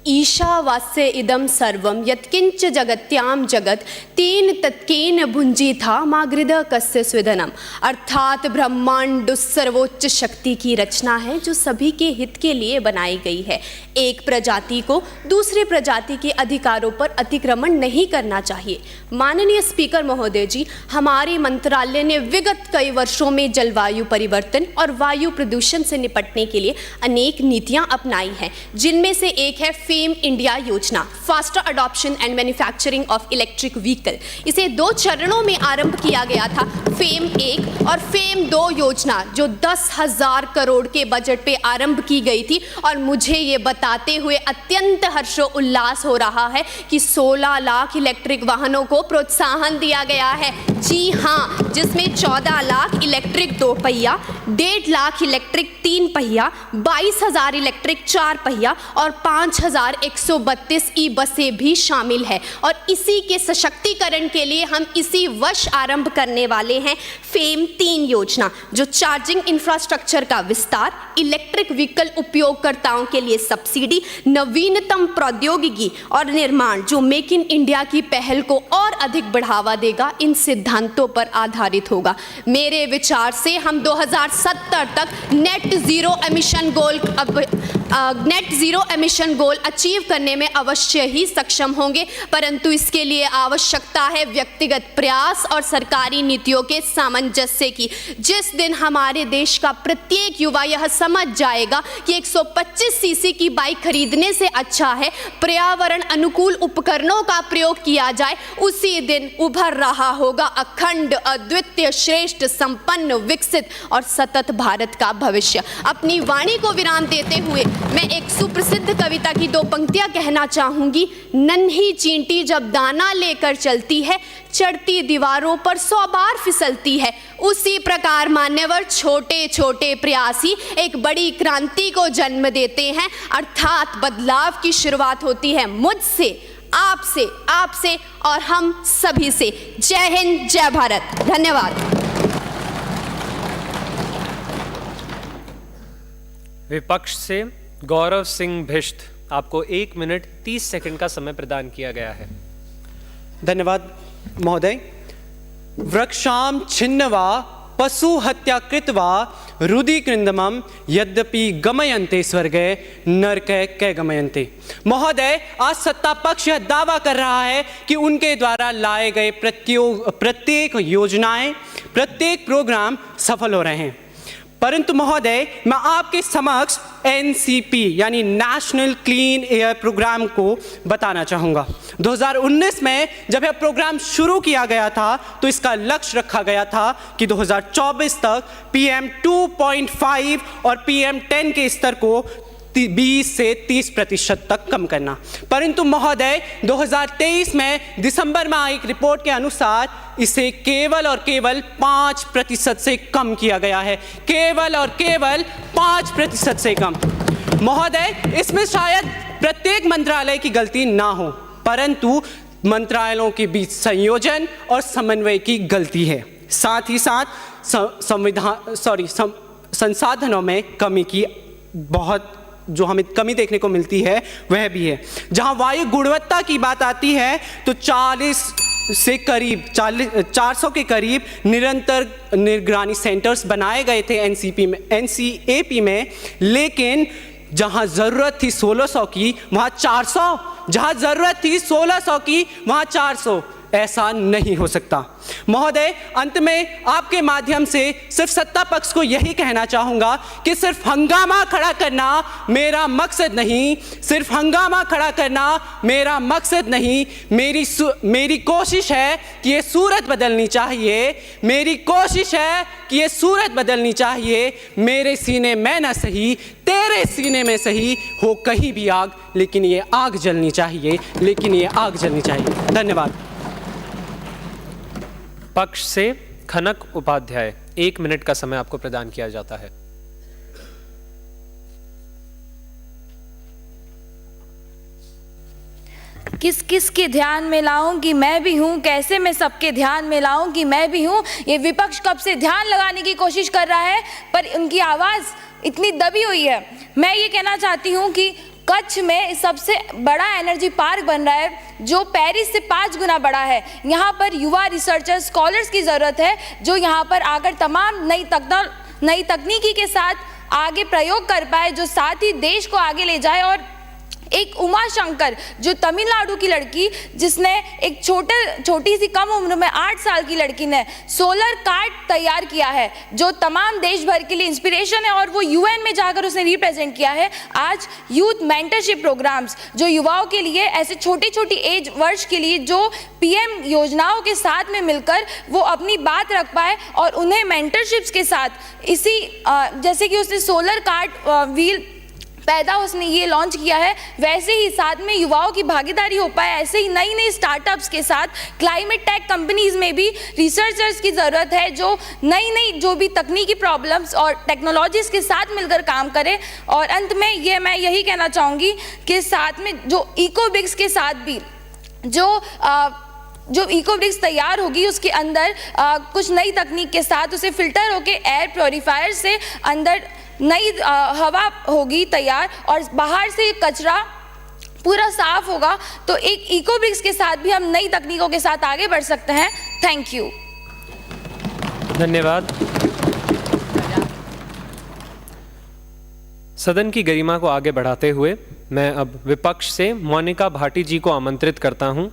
ईशावास्य इदं सर्वं यत्किंच जगत्याम जगत तेन तत्केन भुंजी था माँ गृध कस्य स्विधनम। अर्थात ब्रह्मांड उस सर्वोच्च शक्ति की रचना है जो सभी के हित के लिए बनाई गई है। एक प्रजाति को दूसरी प्रजाति के अधिकारों पर अतिक्रमण नहीं करना चाहिए। माननीय स्पीकर महोदय जी, हमारे मंत्रालय ने विगत कई वर्षों में जलवायु परिवर्तन और वायु प्रदूषण से निपटने के लिए अनेक नीतियां अपनाई हैं, जिनमें से एक है फेम इंडिया योजना, faster adoption and manufacturing of electric vehicle. इसे 2 चरणों में आरंभ किया गया था, फेम 1 और फेम 2 योजना, जो 10,000 करोड़ के बजट पे आरंभ की गई थी। और मुझे ये बताते हुए अत्यंत हर्षोल्लास हो रहा है कि 16 लाख इलेक्ट्रिक वाहनों को प्रोत्साहन दिया गया है। जी हाँ, जिसमें 14 लाख इलेक्ट्रिक 2 पहिया, 1.5 लाख इलेक्ट्रिक 3 पहिया, 22,000 इलेक्ट्रिक 4 पहिया और 5,132 ई बसें भी शामिल है। और इसी के सशक्तिकरण के लिए हम इसी वर्ष आरंभ करने वाले हैं फेम 3 योजना, जो चार्जिंग इंफ्रास्ट्रक्चर का विस्तार, इलेक्ट्रिक व्हीकल उपयोगकर्ताओं के लिए सब्सिडी, नवीनतम प्रौद्योगिकी और निर्माण, जो मेक इन इंडिया की पहल को और अधिक बढ़ावा देगा, इन सिद्धांतों पर आधारित होगा। मेरे विचार से हम 2070 तक net zero emission goal achieve करने में अवश्य ही सक्षम होंगे, परंतु इसके लिए आवश्यकता है व्यक्तिगत प्रयास और सरकारी नीतियों के सामंजस्य की। जिस दिन हमारे देश का प्रत्येक युवा यह समझ जाएगा कि 125 सीसी की बाइक खरीदने से अच्छा है पर्यावरण अनुकूल उपकरणों का प्रयोग किया जाए, उसी दिन उभर रहा होगा अखंड, अद्वितीय, श्रेष्ठ, संपन्न, विकसित और सतत भारत का भविष्य। अपनी वाणी को विराम देते हुए मैं एक सुप्रसिद्ध कविता की 2 पंक्तियां कहना चाहूंगी। नन्ही चींटी जब दाना लेकर चलती है, चढ़ती दीवारों पर 100 बार फिसलती है। उसी प्रकार मान्यवर छोटे छोटे प्रयास ही एक बड़ी क्रांति को जन्म देते हैं, अर्थात बदलाव की शुरुआत होती है मुझसे, आपसे और हम सभी से। जय हिंद, जय भारत, धन्यवाद। विपक्ष से गौरव सिंह भिष्ट, आपको 1 मिनट 30 सेकंड का समय प्रदान किया गया है। धन्यवाद महोदय। वृक्षाम छिन्नवा पशु हत्या कृत्वा रुदि कृंदमम यद्यपि गमयन्ते स्वर्गे नरके कै गमयन्ते। महोदय, आज सत्ता पक्ष यह दावा कर रहा है कि उनके द्वारा लाए गए प्रत्येक योजनाएं, प्रत्येक प्रोग्राम सफल हो रहे हैं, परंतु महोदय मैं आपके समक्ष NCP यानी नेशनल क्लीन एयर प्रोग्राम को बताना चाहूँगा। 2019 में जब यह प्रोग्राम शुरू किया गया था तो इसका लक्ष्य रखा गया था कि 2024 तक PM 2.5 और PM 10 के स्तर को 20 से 30% तक कम करना, परंतु महोदय 2023 में दिसंबर में आई एक रिपोर्ट के अनुसार इसे केवल और केवल 5% से कम किया गया है, केवल और केवल 5% से कम। महोदय, इसमें शायद प्रत्येक मंत्रालय की गलती ना हो, परंतु मंत्रालयों के बीच संयोजन और समन्वय की गलती है। साथ ही साथ संसाधनों में कमी की बहुत जो हमें कमी देखने को मिलती है वह भी है। जहां वायु गुणवत्ता की बात आती है तो 400 के करीब निरंतर निगरानी सेंटर्स बनाए गए थे NCAP में, लेकिन जहां जरूरत थी 1600 की वहां 400, जहां जरूरत थी 1600 की वहां 400। ऐसा नहीं हो सकता। महोदय, अंत में आपके माध्यम से सिर्फ सत्ता पक्ष को यही कहना चाहूंगा कि सिर्फ हंगामा खड़ा करना मेरा मकसद नहीं, सिर्फ हंगामा खड़ा करना मेरा मकसद नहीं। मेरी कोशिश है कि ये सूरत बदलनी चाहिए, मेरी कोशिश है कि ये सूरत बदलनी चाहिए। मेरे सीने में न सही, तेरे सीने में सही हो कहीं भी आग, लेकिन ये आग जलनी चाहिए, लेकिन ये आग जलनी चाहिए। धन्यवाद। पक्ष से खनक उपाध्याय, 1 मिनट का समय आपको प्रदान किया जाता है। किस किस के ध्यान में लाऊं कि मैं भी हूं, कैसे मैं सबके ध्यान में लाऊं कि मैं भी हूं। ये विपक्ष कब से ध्यान लगाने की कोशिश कर रहा है, पर उनकी आवाज़ इतनी दबी हुई है। मैं ये कहना चाहती हूं कि कच्छ में सबसे बड़ा एनर्जी पार्क बन रहा है जो पेरिस से 5 गुना बड़ा है। यहाँ पर युवा रिसर्चर्स, स्कॉलर्स की ज़रूरत है जो यहाँ पर आकर तमाम नई तकनीकी के साथ आगे प्रयोग कर पाए, जो साथ ही देश को आगे ले जाए। और एक उमा शंकर जो तमिलनाडु की लड़की, जिसने एक छोटी सी कम उम्र में 8 साल की लड़की ने सोलर कार्ट तैयार किया है जो तमाम देश भर के लिए इंस्पिरेशन है, और वो यूएन में जाकर उसने रिप्रेजेंट किया है। आज यूथ मेंटरशिप प्रोग्राम्स जो युवाओं के लिए ऐसे छोटी एज वर्ष के लिए जो पीएम योजनाओं के साथ में मिलकर वो अपनी बात रख पाए और उन्हें मेंटरशिप्स के साथ इसी जैसे कि उसने सोलर कार्ट व्हील पैदा उसने ये लॉन्च किया है, वैसे ही साथ में युवाओं की भागीदारी हो पाए। ऐसे ही नई स्टार्टअप्स के साथ क्लाइमेट टेक कंपनीज में भी रिसर्चर्स की ज़रूरत है जो नई जो भी तकनीकी प्रॉब्लम्स और टेक्नोलॉजीज के साथ मिलकर काम करें। और अंत में मैं यही कहना चाहूँगी कि साथ में जो इकोब्रिक्स के साथ भी जो इकोब्रिक्स तैयार होगी उसके अंदर कुछ नई तकनीक के साथ उसे फिल्टर होके एयर प्योरीफायर से अंदर नई हवा होगी तैयार और बाहर से कचरा पूरा साफ होगा। तो एक इकोब्रिक्स के साथ भी हम नई तकनीकों के साथ आगे बढ़ सकते हैं। Thank you. धन्यवाद। सदन की गरिमा को आगे बढ़ाते हुए मैं अब विपक्ष से मोनिका भाटी जी को आमंत्रित करता हूं।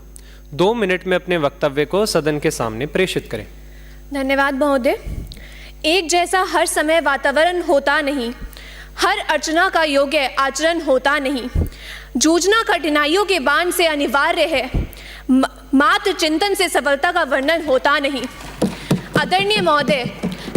2 मिनट में अपने वक्तव्य को सदन के सामने प्रेषित करें। धन्यवाद महोदय। एक जैसा हर समय वातावरण होता नहीं, हर अर्चना का योग्य आचरण होता नहीं, जूझना कठिनाइयों के बाण से अनिवार्य है, मात्र चिंतन से सफलता का वर्णन होता नहीं। आदरणीय महोदय,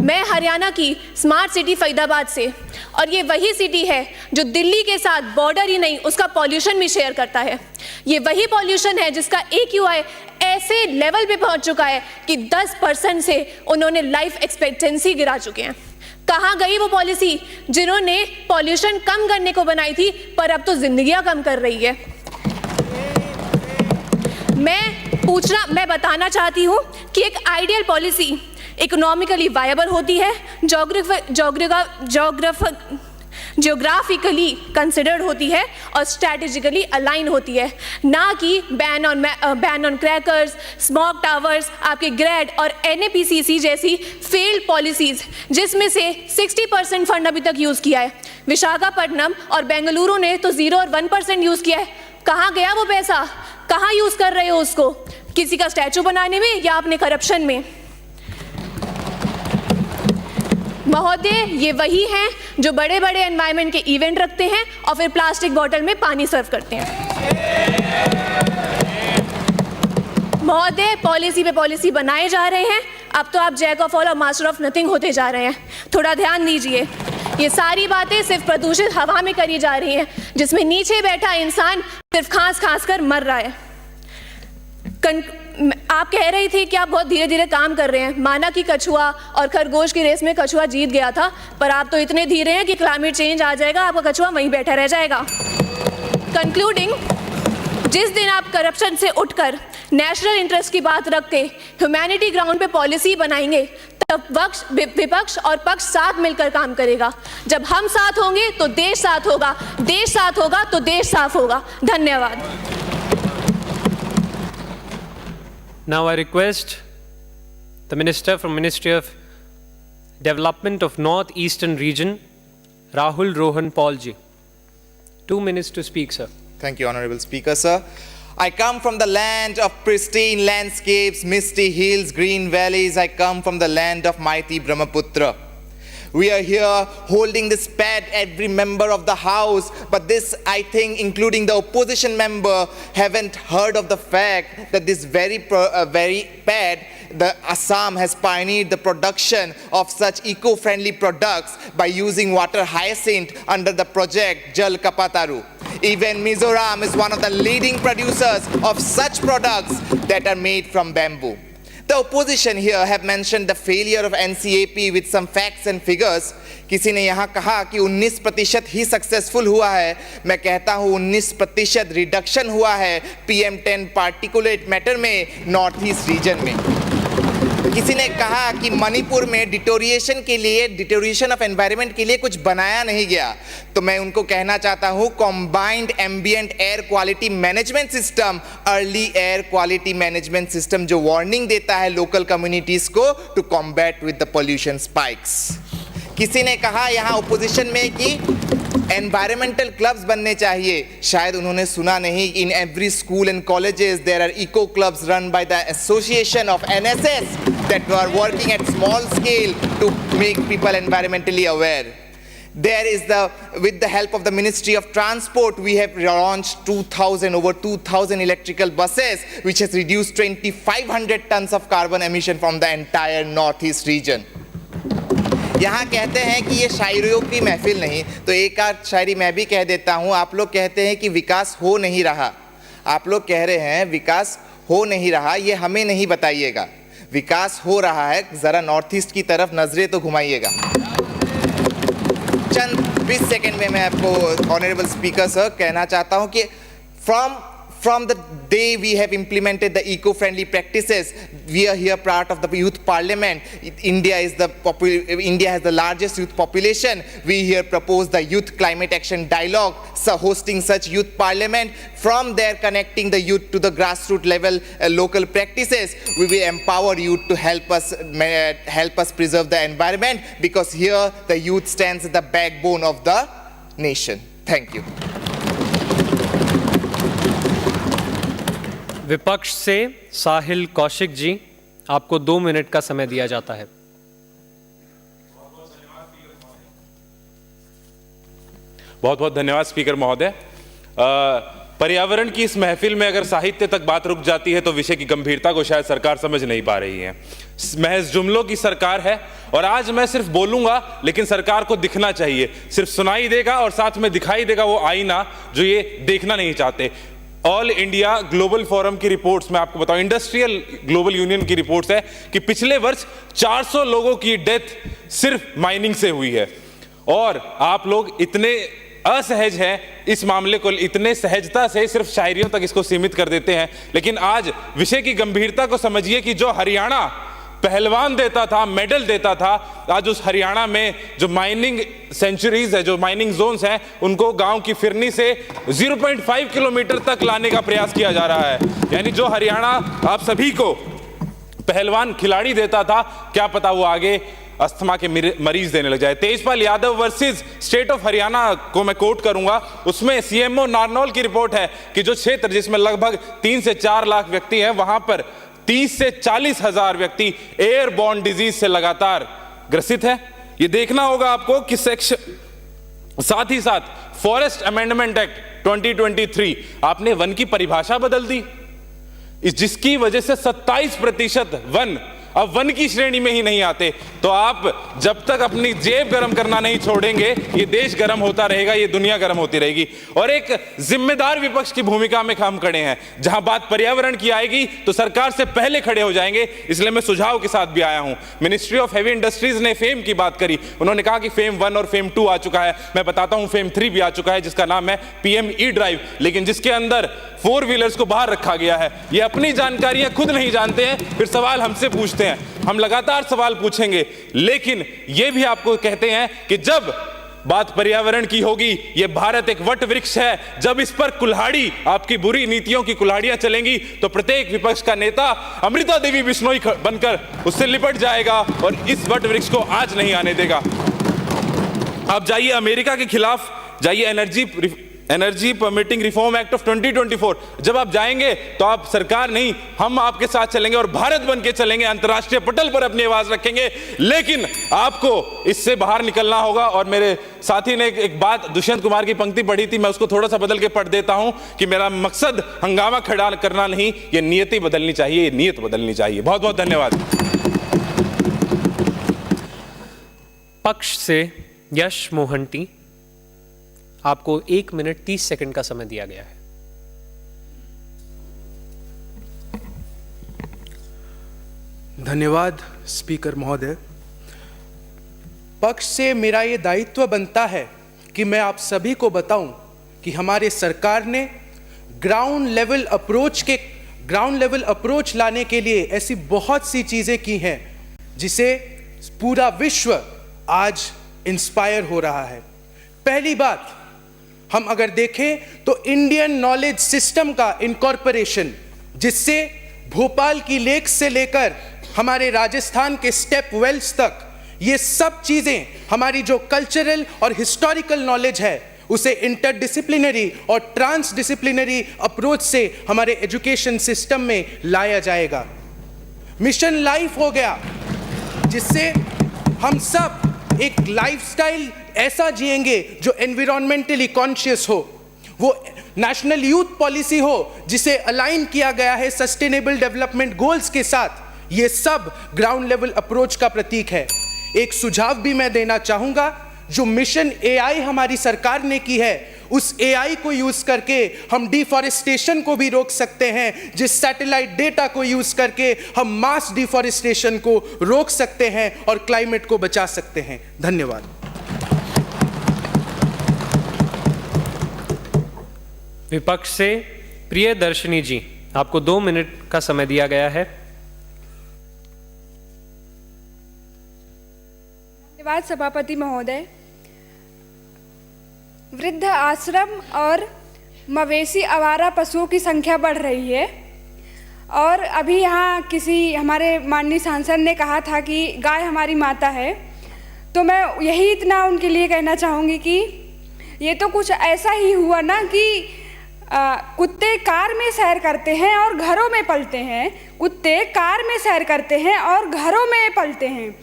मैं हरियाणा की स्मार्ट सिटी फरीदाबाद से, और ये वही सिटी है जो दिल्ली के साथ बॉर्डर ही नहीं उसका पॉल्यूशन भी शेयर करता है। ये वही पॉल्यूशन है जिसका AQI ऐसे लेवल पे पहुंच चुका है कि 10% से उन्होंने लाइफ एक्सपेक्टेंसी गिरा चुके हैं। कहाँ गई वो पॉलिसी जिन्होंने पॉल्यूशन कम करने को बनाई थी पर अब तो जिंदगियां कम कर रही है। मैं बताना चाहती हूँ कि एक आइडियल पॉलिसी इकोनॉमिकली वायबल होती है, जियोग्राफिकली कंसिडर्ड होती है और स्ट्रैटेजिकली अलाइन होती है, ना कि ban on crackers, smoke towers, आपके ग्रेड और NAPCC जैसी फेल्ड पॉलिसीज जिसमें से 60% फंड अभी तक यूज़ किया है। विशाखापट्टनम और बेंगलुरु ने तो 0 और 1% यूज़ किया है। कहाँ गया वो पैसा? कहाँ यूज़ कर रहे हो उसको? किसी का स्टैचू बनाने में या अपने करप्शन में? महोदय, ये वही हैं जो बड़े बड़े एनवायरनमेंट के इवेंट रखते हैं और फिर प्लास्टिक बॉटल में पानी सर्व करते हैं। महोदय, पॉलिसी पे पॉलिसी बनाए जा रहे हैं, अब तो आप जैक ऑफ ऑल और मास्टर ऑफ नथिंग होते जा रहे हैं। थोड़ा ध्यान दीजिए, ये सारी बातें सिर्फ प्रदूषित हवा में करी जा रही हैं जिसमें नीचे बैठा इंसान सिर्फ खांस कर मर रहा है। आप कह रही थी कि आप बहुत धीरे धीरे काम कर रहे हैं, माना कि कछुआ और खरगोश की रेस में कछुआ जीत गया था, पर आप तो इतने धीरे हैं कि क्लाइमेट चेंज आ जाएगा, आपका कछुआ वहीं बैठा रह जाएगा। कंक्लूडिंग, जिस दिन आप करप्शन से उठकर नेशनल इंटरेस्ट की बात रख के ह्यूमैनिटी ग्राउंड पे पॉलिसी बनाएंगे तब विपक्ष और पक्ष साथ मिलकर काम करेगा। जब हम साथ होंगे तो देश साथ होगा, देश साथ होगा तो देश साफ होगा। धन्यवाद। Now I request the Minister from Ministry of Development of North Eastern Region, Rahul Rohan Paul ji. 2 minutes to speak, sir. Thank you, Honorable Speaker, sir. I come from the land of pristine landscapes, misty hills, green valleys. I come from the land of mighty Brahmaputra. We are here holding this pad, every member of the house, but this, I think, including the opposition member, haven't heard of the fact that this very pad, the Assam has pioneered the production of such eco-friendly products by using water hyacinth under the project Jal Kapataru. Even Mizoram is one of the leading producers of such products that are made from bamboo. The opposition here have mentioned the failure of NCAP with some facts and figures. किसी ने यहाँ कहा कि 19% ही successful हुआ है। मैं कहता हूँ 19% रिडक्शन हुआ है PM10 पार्टिकुलेट मैटर में नॉर्थ ईस्ट रीजन में। किसी ने कहा कि मणिपुर में डिटोरिएशन ऑफ एनवायरनमेंट के लिए कुछ बनाया नहीं गया, तो मैं उनको कहना चाहता हूं combined ambient air quality management system, early air quality management system, जो वार्निंग देता है लोकल कम्युनिटीज को to combat with the pollution spikes. किसी ने कहा यहां ओपोजिशन में कि एनवायरमेंटल क्लब्स बनने चाहिए, शायद उन्होंने सुना नहीं। In every school and colleges there are eco clubs run by the association of NSS that are working at small scale to make people environmentally aware. There is with the help of the Ministry of Transport, we have launched over 2,000 electrical buses, which has reduced 2,500 tons of carbon emission from the entire northeast region. यहाँ कहते हैं कि ये शायरियों की महफिल नहीं, तो एक आध शायरी मैं भी कह देता हूँ। आप लोग कहते हैं कि विकास हो नहीं रहा, आप लोग कह रहे हैं विकास हो नहीं रहा, ये हमें नहीं बताइएगा। विकास हो रहा है, ज़रा नॉर्थ ईस्ट की तरफ नजरें तो घुमाइएगा। चंद 20 सेकंड में मैं आपको ऑनरेबल स्पीकर सर कहना चाहता हूं कि from the day we have implemented the eco-friendly practices, we are here part of the youth parliament. India has the largest youth population. We here propose the youth climate action dialogue, so hosting such youth parliament. From there, connecting the youth to the grassroots level local practices, we will empower youth to help us preserve the environment, because here the youth stands at the backbone of the nation. Thank you. विपक्ष से साहिल कौशिक जी, आपको 2 minute का समय दिया जाता है। बहुत बहुत धन्यवाद स्पीकर महोदय। पर्यावरण की इस महफिल में अगर साहित्य तक बात रुक जाती है तो विषय की गंभीरता को शायद सरकार समझ नहीं पा रही है। महज जुमलों की सरकार है, और आज मैं सिर्फ बोलूंगा लेकिन सरकार को दिखना चाहिए। सिर्फ सुनाई देगा और साथ में दिखाई देगा वो आईना जो ये देखना नहीं चाहते। ऑल इंडिया ग्लोबल फोरम की रिपोर्ट्स में आपको बताऊं, इंडस्ट्रियल ग्लोबल यूनियन की रिपोर्ट्स है कि पिछले वर्ष 400 लोगों की डेथ सिर्फ माइनिंग से हुई है। और आप लोग इतने असहज हैं इस मामले को, इतने सहजता से सिर्फ शायरियों तक इसको सीमित कर देते हैं। लेकिन आज विषय की गंभीरता को समझिए कि जो हरियाणा पहलवान देता था, मेडल देता था, आज उस हरियाणा में जो माइनिंग सेंचुरीज है, जो माइनिंग जोन्स हैं, उनको गांव की फिरनी से 0.5 किलोमीटर तक लाने का प्रयास किया जा रहा है। यानी जो हरियाणा आप सभी को पहलवान खिलाड़ी देता था, क्या पता वो आगे अस्थमा के मरीज देने लग जाए। Tejpal Yadav versus state of Haryana को मैं कोट करूंगा, उसमें सीएमओ नारनौल की रिपोर्ट है कि जो क्षेत्र जिसमें लगभग 3 से 4 लाख व्यक्ति हैं, वहां पर 30 से 40 हजार व्यक्ति एयरबॉर्न डिजीज से लगातार ग्रसित है। ये देखना होगा आपको कि साथ ही साथ फॉरेस्ट अमेंडमेंट एक्ट 2023 आपने वन की परिभाषा बदल दी, जिसकी वजह से 27% वन अब वन की श्रेणी में ही नहीं आते। तो आप जब तक अपनी जेब गर्म करना नहीं छोड़ेंगे, ये देश गर्म होता रहेगा, ये दुनिया गर्म होती रहेगी। और एक जिम्मेदार विपक्ष की भूमिका में हम खड़े हैं। जहां बात पर्यावरण की आएगी तो सरकार से पहले खड़े हो जाएंगे, इसलिए मैं सुझाव के साथ भी आया हूं। मिनिस्ट्री ऑफ हेवी इंडस्ट्रीज ने फेम की बात करी, उन्होंने कहा कि फेम 1 और फेम 2 आ चुका है। मैं बताता हूं फेम 3 भी आ चुका है, जिसका नाम है PM E-ड्राइव, लेकिन जिसके अंदर 4 व्हीलर्स को बाहर रखा गया है। ये अपनी जानकारियां खुद नहीं जानते हैं, फिर सवाल हमसे पूछते हैं। हम लगातार सवाल पूछेंगे, लेकिन ये भी आपको कहते हैं कि जब बात पर्यावरण की होगी, ये भारत एक वट वृक्ष है, जब इस पर कुल्हाड़ी, आपकी बुरी नीतियों की कुल्हाड़ियां चलेंगी, तो प्रत्येक विपक्ष का नेता अमृता देवी बिश्नोई बनकर उससे लिपट जाएगा और इस वट वृक्ष को आज नहीं आने देगा। आप जाइए अमेरिका के खिलाफ, जाइए energy permitting reform act of 2024, जब आप जाएंगे तो आप सरकार नहीं, हम आपके साथ चलेंगे और भारत बन के चलेंगे, अंतर्राष्ट्रीय पटल पर अपनी आवाज रखेंगे। लेकिन आपको इससे बाहर निकलना होगा। और मेरे साथी ने एक बात, दुष्यंत कुमार की पंक्ति पढ़ी थी, मैं उसको थोड़ा सा बदल के पढ़ देता हूं कि मेरा मकसद हंगामा खड़ा करना नहीं, ये नियति बदलनी चाहिए, ये नीयत बदलनी चाहिए। बहुत बहुत धन्यवाद। पक्ष से यश मोहंती, आपको 1 मिनट 30 सेकंड का समय दिया गया है। धन्यवाद स्पीकर महोदय। पक्ष से मेरा ये दायित्व बनता है कि मैं आप सभी को बताऊं कि हमारे सरकार ने ग्राउंड लेवल अप्रोच के ग्राउंड लेवल अप्रोच लाने के लिए ऐसी बहुत सी चीजें की हैं जिसे पूरा विश्व आज इंस्पायर हो रहा है। पहली बात, हम अगर देखें तो इंडियन नॉलेज सिस्टम का इनकॉर्पोरेशन, जिससे भोपाल की लेक से लेकर हमारे राजस्थान के स्टेप वेल्स तक ये सब चीजें, हमारी जो कल्चरल और हिस्टोरिकल नॉलेज है उसे इंटरडिसिप्लिनरी और ट्रांसडिसिप्लिनरी अप्रोच से हमारे एजुकेशन सिस्टम में लाया जाएगा। मिशन लाइफ हो गया, जिससे हम सब एक लाइफस्टाइल ऐसा जिएंगे जो एनवायरमेंटली कॉन्शियस हो। वो नेशनल यूथ पॉलिसी हो जिसे अलाइन किया गया है सस्टेनेबल डेवलपमेंट गोल्स के साथ। ये सब ग्राउंड लेवल अप्रोच का प्रतीक है। एक सुझाव भी मैं देना चाहूंगा, जो मिशन एआई हमारी सरकार ने की है, उस एआई को यूज करके हम डिफॉरेस्टेशन को भी रोक सकते हैं, जिस सैटेलाइट डेटा को यूज करके हम मास डिफॉरेस्टेशन को रोक सकते हैं और क्लाइमेट को बचा सकते हैं। धन्यवाद। विपक्ष से प्रियदर्शनी जी, आपको 2 मिनट का समय दिया गया है। धन्यवाद सभापति महोदय। वृद्ध आश्रम और मवेशी आवारा पशुओं की संख्या बढ़ रही है और अभी यहाँ किसी हमारे माननीय सांसद ने कहा था कि गाय हमारी माता है, तो मैं यही इतना उनके लिए कहना चाहूँगी कि ये तो कुछ ऐसा ही हुआ ना कि कुत्ते कार में सैर करते हैं और घरों में पलते हैं, कुत्ते कार में सैर करते हैं और घरों में पलते हैं,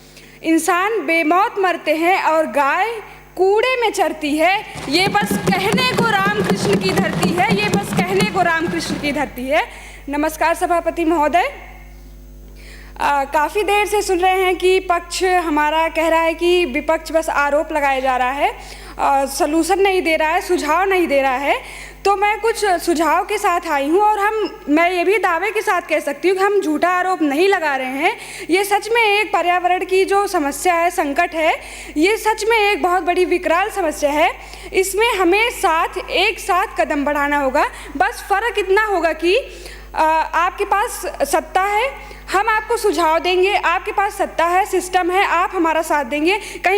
इंसान बेमौत मरते हैं और गाय कूड़े में चरती है। ये बस कहने को रामकृष्ण की धरती है, ये बस कहने को रामकृष्ण की धरती है। नमस्कार सभापति महोदय। काफ़ी देर से सुन रहे हैं कि पक्ष हमारा कह रहा है कि विपक्ष बस आरोप लगाया जा रहा है, सलूशन नहीं दे रहा है, सुझाव नहीं दे रहा है। तो मैं कुछ सुझाव के साथ आई हूँ और मैं ये भी दावे के साथ कह सकती हूँ कि हम झूठा आरोप नहीं लगा रहे हैं। ये सच में एक पर्यावरण की जो समस्या है, संकट है, ये सच में एक बहुत बड़ी विकराल समस्या है। इसमें हमें एक साथ कदम बढ़ाना होगा। बस फ़र्क इतना होगा कि आपके पास सत्ता है, हम आपको सुझाव देंगे, आपके पास सत्ता है, सिस्टम है, आप हमारा साथ देंगे। कहीं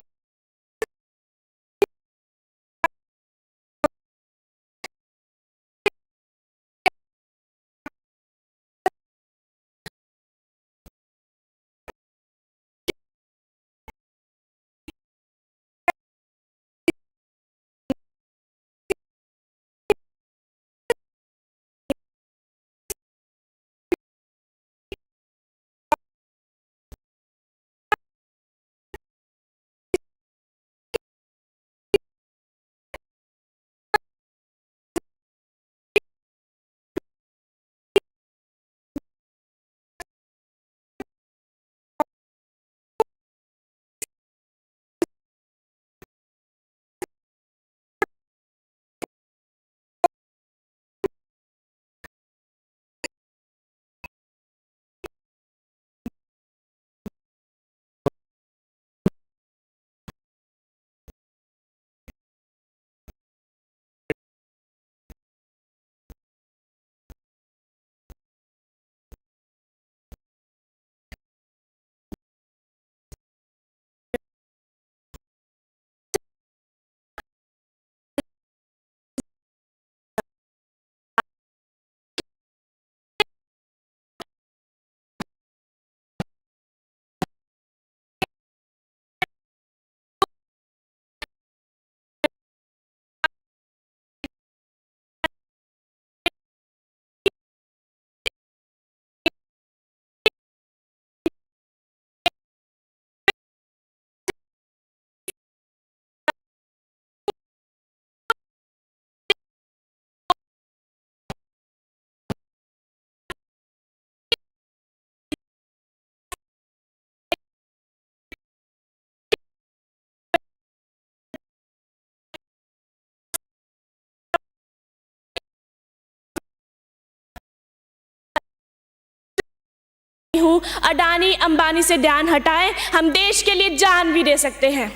हूँ, अडानी अंबानी से ध्यान हटाएं, हम देश के लिए जान भी दे सकते हैं।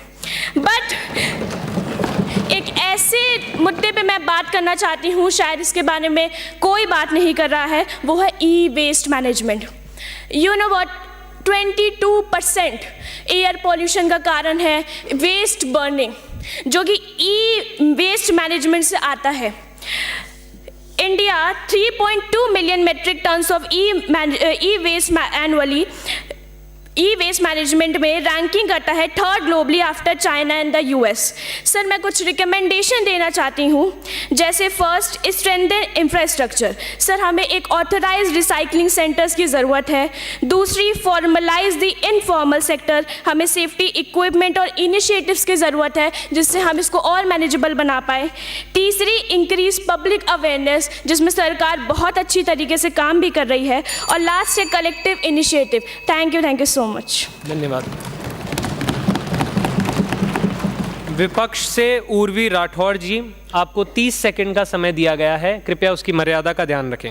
बट एक ऐसे मुद्दे पे मैं बात करना चाहती हूँ, शायद इसके बारे में कोई बात नहीं कर रहा है, वो है e waste management. You know what, 22% air pollution का कारण है वेस्ट बर्निंग, जो कि ई वेस्ट मैनेजमेंट से आता है। India 3.2 million metric tons of e waste annually e waste management में रैंकिंग करता है 3rd globally after China and the US। Sir मैं कुछ रिकमेंडेशन देना चाहती हूँ, जैसे फर्स्ट स्ट्रेंथन इंफ्रास्ट्रक्चर। सर हमें एक ऑथराइज्ड रिसाइकलिंग सेंटर्स की ज़रूरत है। दूसरी, फॉर्मलाइज द इनफॉर्मल सेक्टर, हमें सेफ्टी इक्विपमेंट और इनिशिएटिव्स की ज़रूरत है जिससे हम इसको और मैनेजेबल बना पाए। तीसरी, इंक्रीज पब्लिक अवेयरनेस, जिसमें सरकार बहुत अच्छी तरीके से काम भी कर रही है। और लास्ट है collective initiative. Thank you so much. धन्यवाद। विपक्ष से उर्वी राठौड़ जी, आपको 30 सेकंड का समय दिया गया है, कृपया उसकी मर्यादा का ध्यान रखें।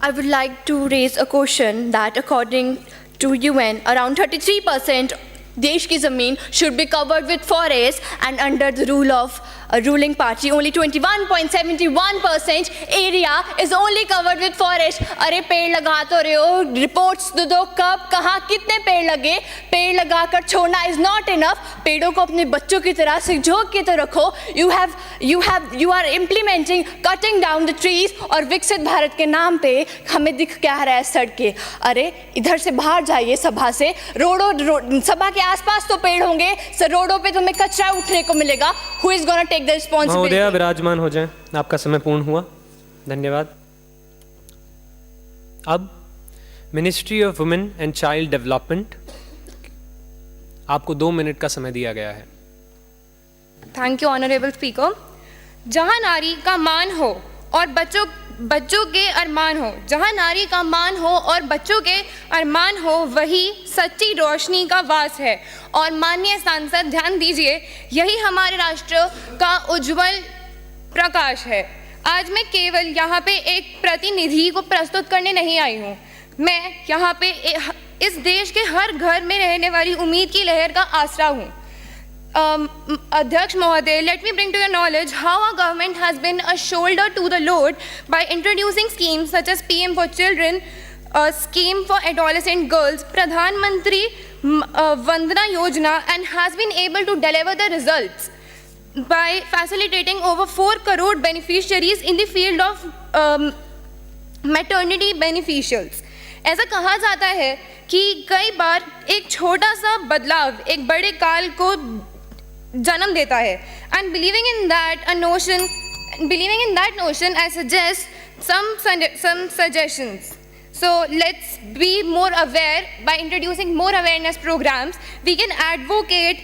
I would like to raise a question that according to UN, around 33% देश की ज़मीन should be covered with forest, and under the rule of a ruling party only 21.71% area is only covered with forest। अरे पेड़ लगा तो रहे हो, reports तो दो, कब, कहाँ, कितने पेड़ लगे। पेड़ लगाकर छोड़ना is not enough। पेड़ों को अपने बच्चों की तरह संजो के तो रखो। you are implementing cutting down the trees, और विकसित भारत के नाम पे हमें दिख क्या रहा है सड़कें। अरे इधर से बाहर जाइए सभा से, सभा के आसपास तो पेड़ होंगे सर, रोडों पे तुम्हें कचरा उठने को मिलेगा। Who is gonna take the responsibility? महोदया विराजमान हो जाएं, आपका समय पूर्ण हुआ। धन्यवाद। अब ministry of women and child development, आपको 2 मिनट का समय दिया गया है। Thank you honourable speaker. जहां नारी का मान हो और बच्चों के अरमान हो, जहां नारी का मान हो और बच्चों के अरमान हो, वही सच्ची रोशनी का वास है। और माननीय सांसद ध्यान दीजिए, यही हमारे राष्ट्र का उज्जवल प्रकाश है। आज मैं केवल यहाँ पे एक प्रतिनिधि को प्रस्तुत करने नहीं आई हूँ, मैं यहाँ पे इस देश के हर घर में रहने वाली उम्मीद की लहर का आसरा हूँ। Adhyaksh Mohoday, let me bring to your knowledge how our government has been a shoulder to the load by introducing schemes such as PM for Children, a scheme for adolescent girls, Pradhan Mantri Vandana Yojana, and has been able to deliver the results by facilitating over 4 crore beneficiaries in the field of maternity beneficials। ऐसा कहा जाता है कि कई बार एक छोटा सा बदलाव एक बड़े काल को जन्म देता है। And believing in that notion, I suggest some suggestions. So let's be more aware. By introducing more awareness programs, we can advocate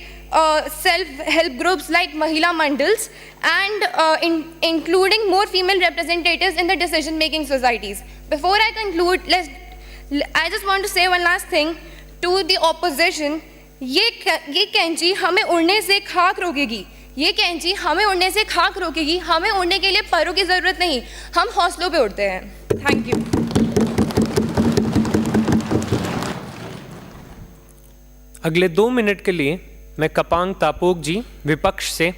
self-help groups like Mahila Mandals, and including more female representatives in the decision-making societies. Before I conclude, I just want to say one last thing to the opposition. ये कैंची हमें उड़ने से खाक रोकेगी, ये कैंची हमें उड़ने से खाक रोकेगी। हमें उड़ने के लिए परों की ज़रूरत नहीं, हम हौसलों पे उड़ते हैं। Thank you. अगले 2 मिनट के लिए मैं कपांग तापोक जी विपक्ष से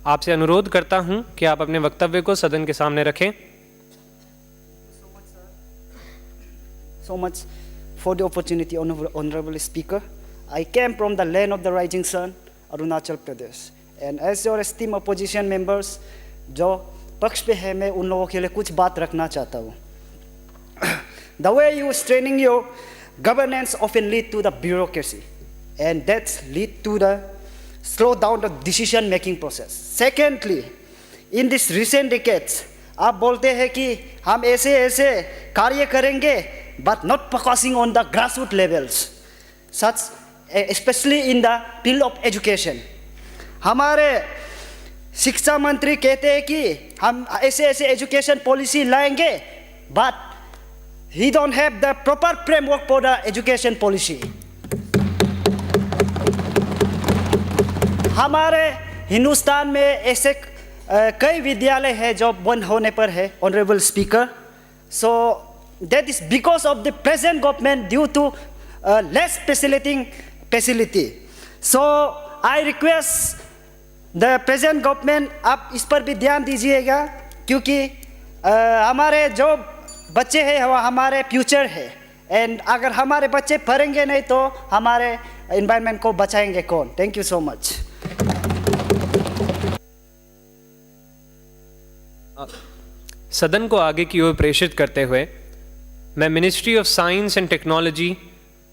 आपसे अनुरोध करता हूं कि आप अपने वक्तव्य को सदन के सामने रखें। So much for the opportunity, Honorable Speaker. I came from the land of the rising sun, Arunachal Pradesh. And as your esteemed opposition members, जो पक्ष पे है, मैं उन लोगों के लिए कुछ बात रखना चाहता हूँ। The way you straining your governance often lead to the bureaucracy, and that's lead to the slow down the decision making process. Secondly, in this recent decades, आप बोलते हैं कि हम ऐसे ऐसे कार्य करेंगे, but not focusing on the grassroots levels, such especially in the field of education. हमारे शिक्षा मंत्री कहते हैं कि हम ऐसे ऐसे एजुकेशन पॉलिसी लाएंगे, but he don't have the proper framework for the education policy. हमारे हिंदुस्तान में ऐसे कई विद्यालय हैं जो बंद होने पर है, Honorable Speaker. So that is because of the present government due to less facility. So I request the present government आप इस पर भी ध्यान दीजिएगा, क्योंकि हमारे जो बच्चे हैं वो हमारे फ्यूचर है, एंड अगर हमारे बच्चे पढ़ेंगे नहीं तो हमारे एनवायरनमेंट को बचाएंगे कौन? Thank you so much. सदन को आगे की ओर प्रेषित करते हुए मैं ministry of science and technology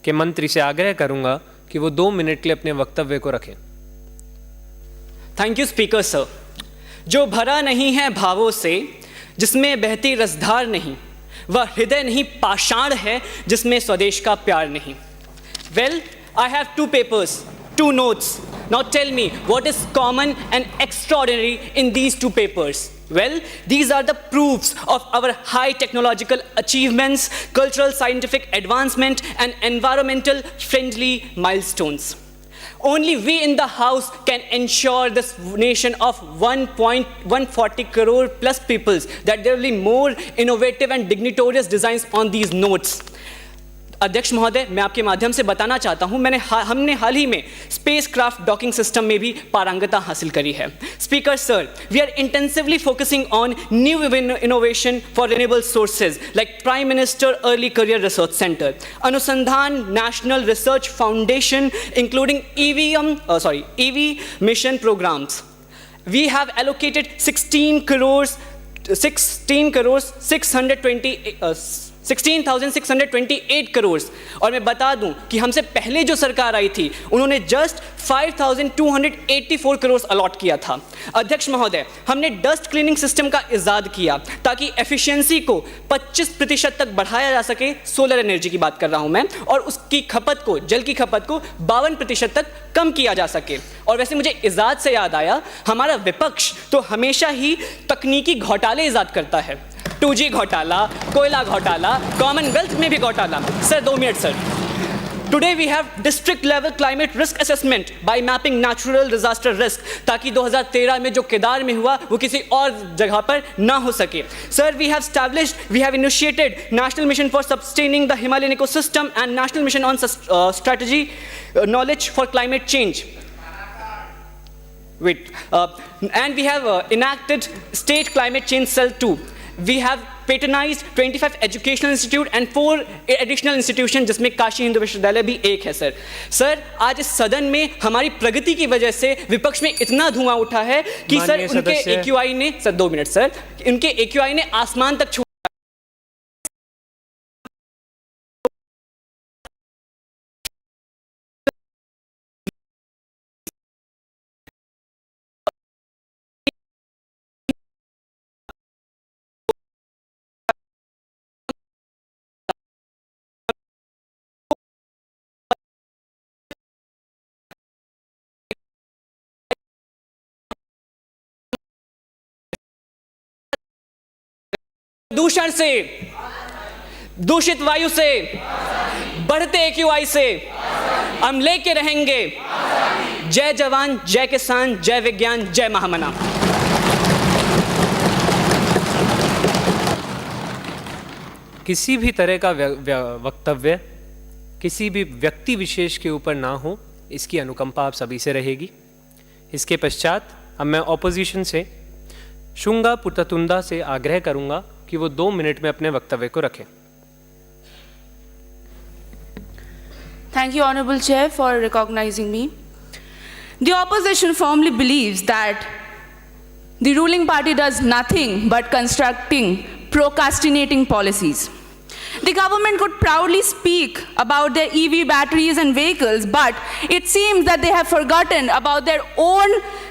के मंत्री से आग्रह करूंगा कि वो 2 मिनट के लिए अपने वक्तव्य को रखें। Thank you speaker sir. जो भरा नहीं है भावों से, जिसमें बहती रसधार नहीं, वह हृदय नहीं पाषाण है जिसमें स्वदेश का प्यार नहीं। Well, I have 2 papers, 2 notes. Now tell me, what is common and extraordinary in these 2 papers? Well, these are the proofs of our high technological achievements, cultural scientific advancement, and environmental friendly milestones. Only we in the House can ensure this nation of 1.140 crore plus peoples that there will be more innovative and dignitorious designs on these notes. अध्यक्ष महोदय, मैं आपके माध्यम से बताना चाहता हूं, हमने हाल ही में स्पेस क्राफ्ट डॉकिंग सिस्टम में भी पारंगता हासिल करी है। Speaker sir, we are intensively focusing on new innovation for renewable sources like prime minister early career research centre, Anusandhan national research foundation including EV mission programmes. We have allocated 16,628 crore, और मैं बता दूं कि हमसे पहले जो सरकार आई थी उन्होंने जस्ट 5,284 करोड़ अलॉट किया था। अध्यक्ष महोदय, हमने डस्ट क्लीनिंग सिस्टम का इजाद किया ताकि एफिशिएंसी को 25% तक बढ़ाया जा सके। सोलर एनर्जी की बात कर रहा हूं मैं, और उसकी खपत को, जल की खपत को 52% तक कम किया जा सके। और वैसे मुझे इजाद से याद आया, हमारा विपक्ष तो हमेशा ही तकनीकी घोटाले इजाद करता है। 2G घोटाला, कोयला घोटाला, कॉमनवेल्थ में भी घोटाला। Sir 2 minute sir. Today we have district level climate risk assessment by mapping natural disaster risk, ताकि 2013 में जो केदार में हुआ वो किसी और जगह पर ना हो सके। Sir, we have initiated National Mission for Sustaining the Himalayan Ecosystem and National Mission on Strategy Knowledge for Climate Change. And we have enacted State Climate Change Cell 2. We have patronized 25 educational institute and 4 additional institution, जिसमें काशी हिंदू विश्वविद्यालय भी एक है। Sir आज इस सदन में हमारी प्रगति की वजह से विपक्ष में इतना धुआं उठा है कि सर उनके AQI ने, सर 2 मिनट सर, उनके AQI ने आसमान तक छू। प्रदूषण से, दूषित वायु से, बढ़ते AQI से हम लेके रहेंगे। जय जवान, जय किसान, जय विज्ञान, जय महामना। किसी भी तरह का वक्तव्य किसी भी व्यक्ति विशेष के ऊपर ना हो, इसकी अनुकंपा आप सभी से रहेगी। इसके पश्चात अब मैं ऑपोजिशन से शुंगा पुततुंदा से आग्रह करूंगा कि वो 2 मिनट में अपने वक्तव्य को रखें। Thank you, Honorable Chair, for recognizing me. The opposition firmly believes that the ruling party does nothing but constructing procrastinating policies. The government could proudly speak about their EV batteries and vehicles, but it seems that they have forgotten about their own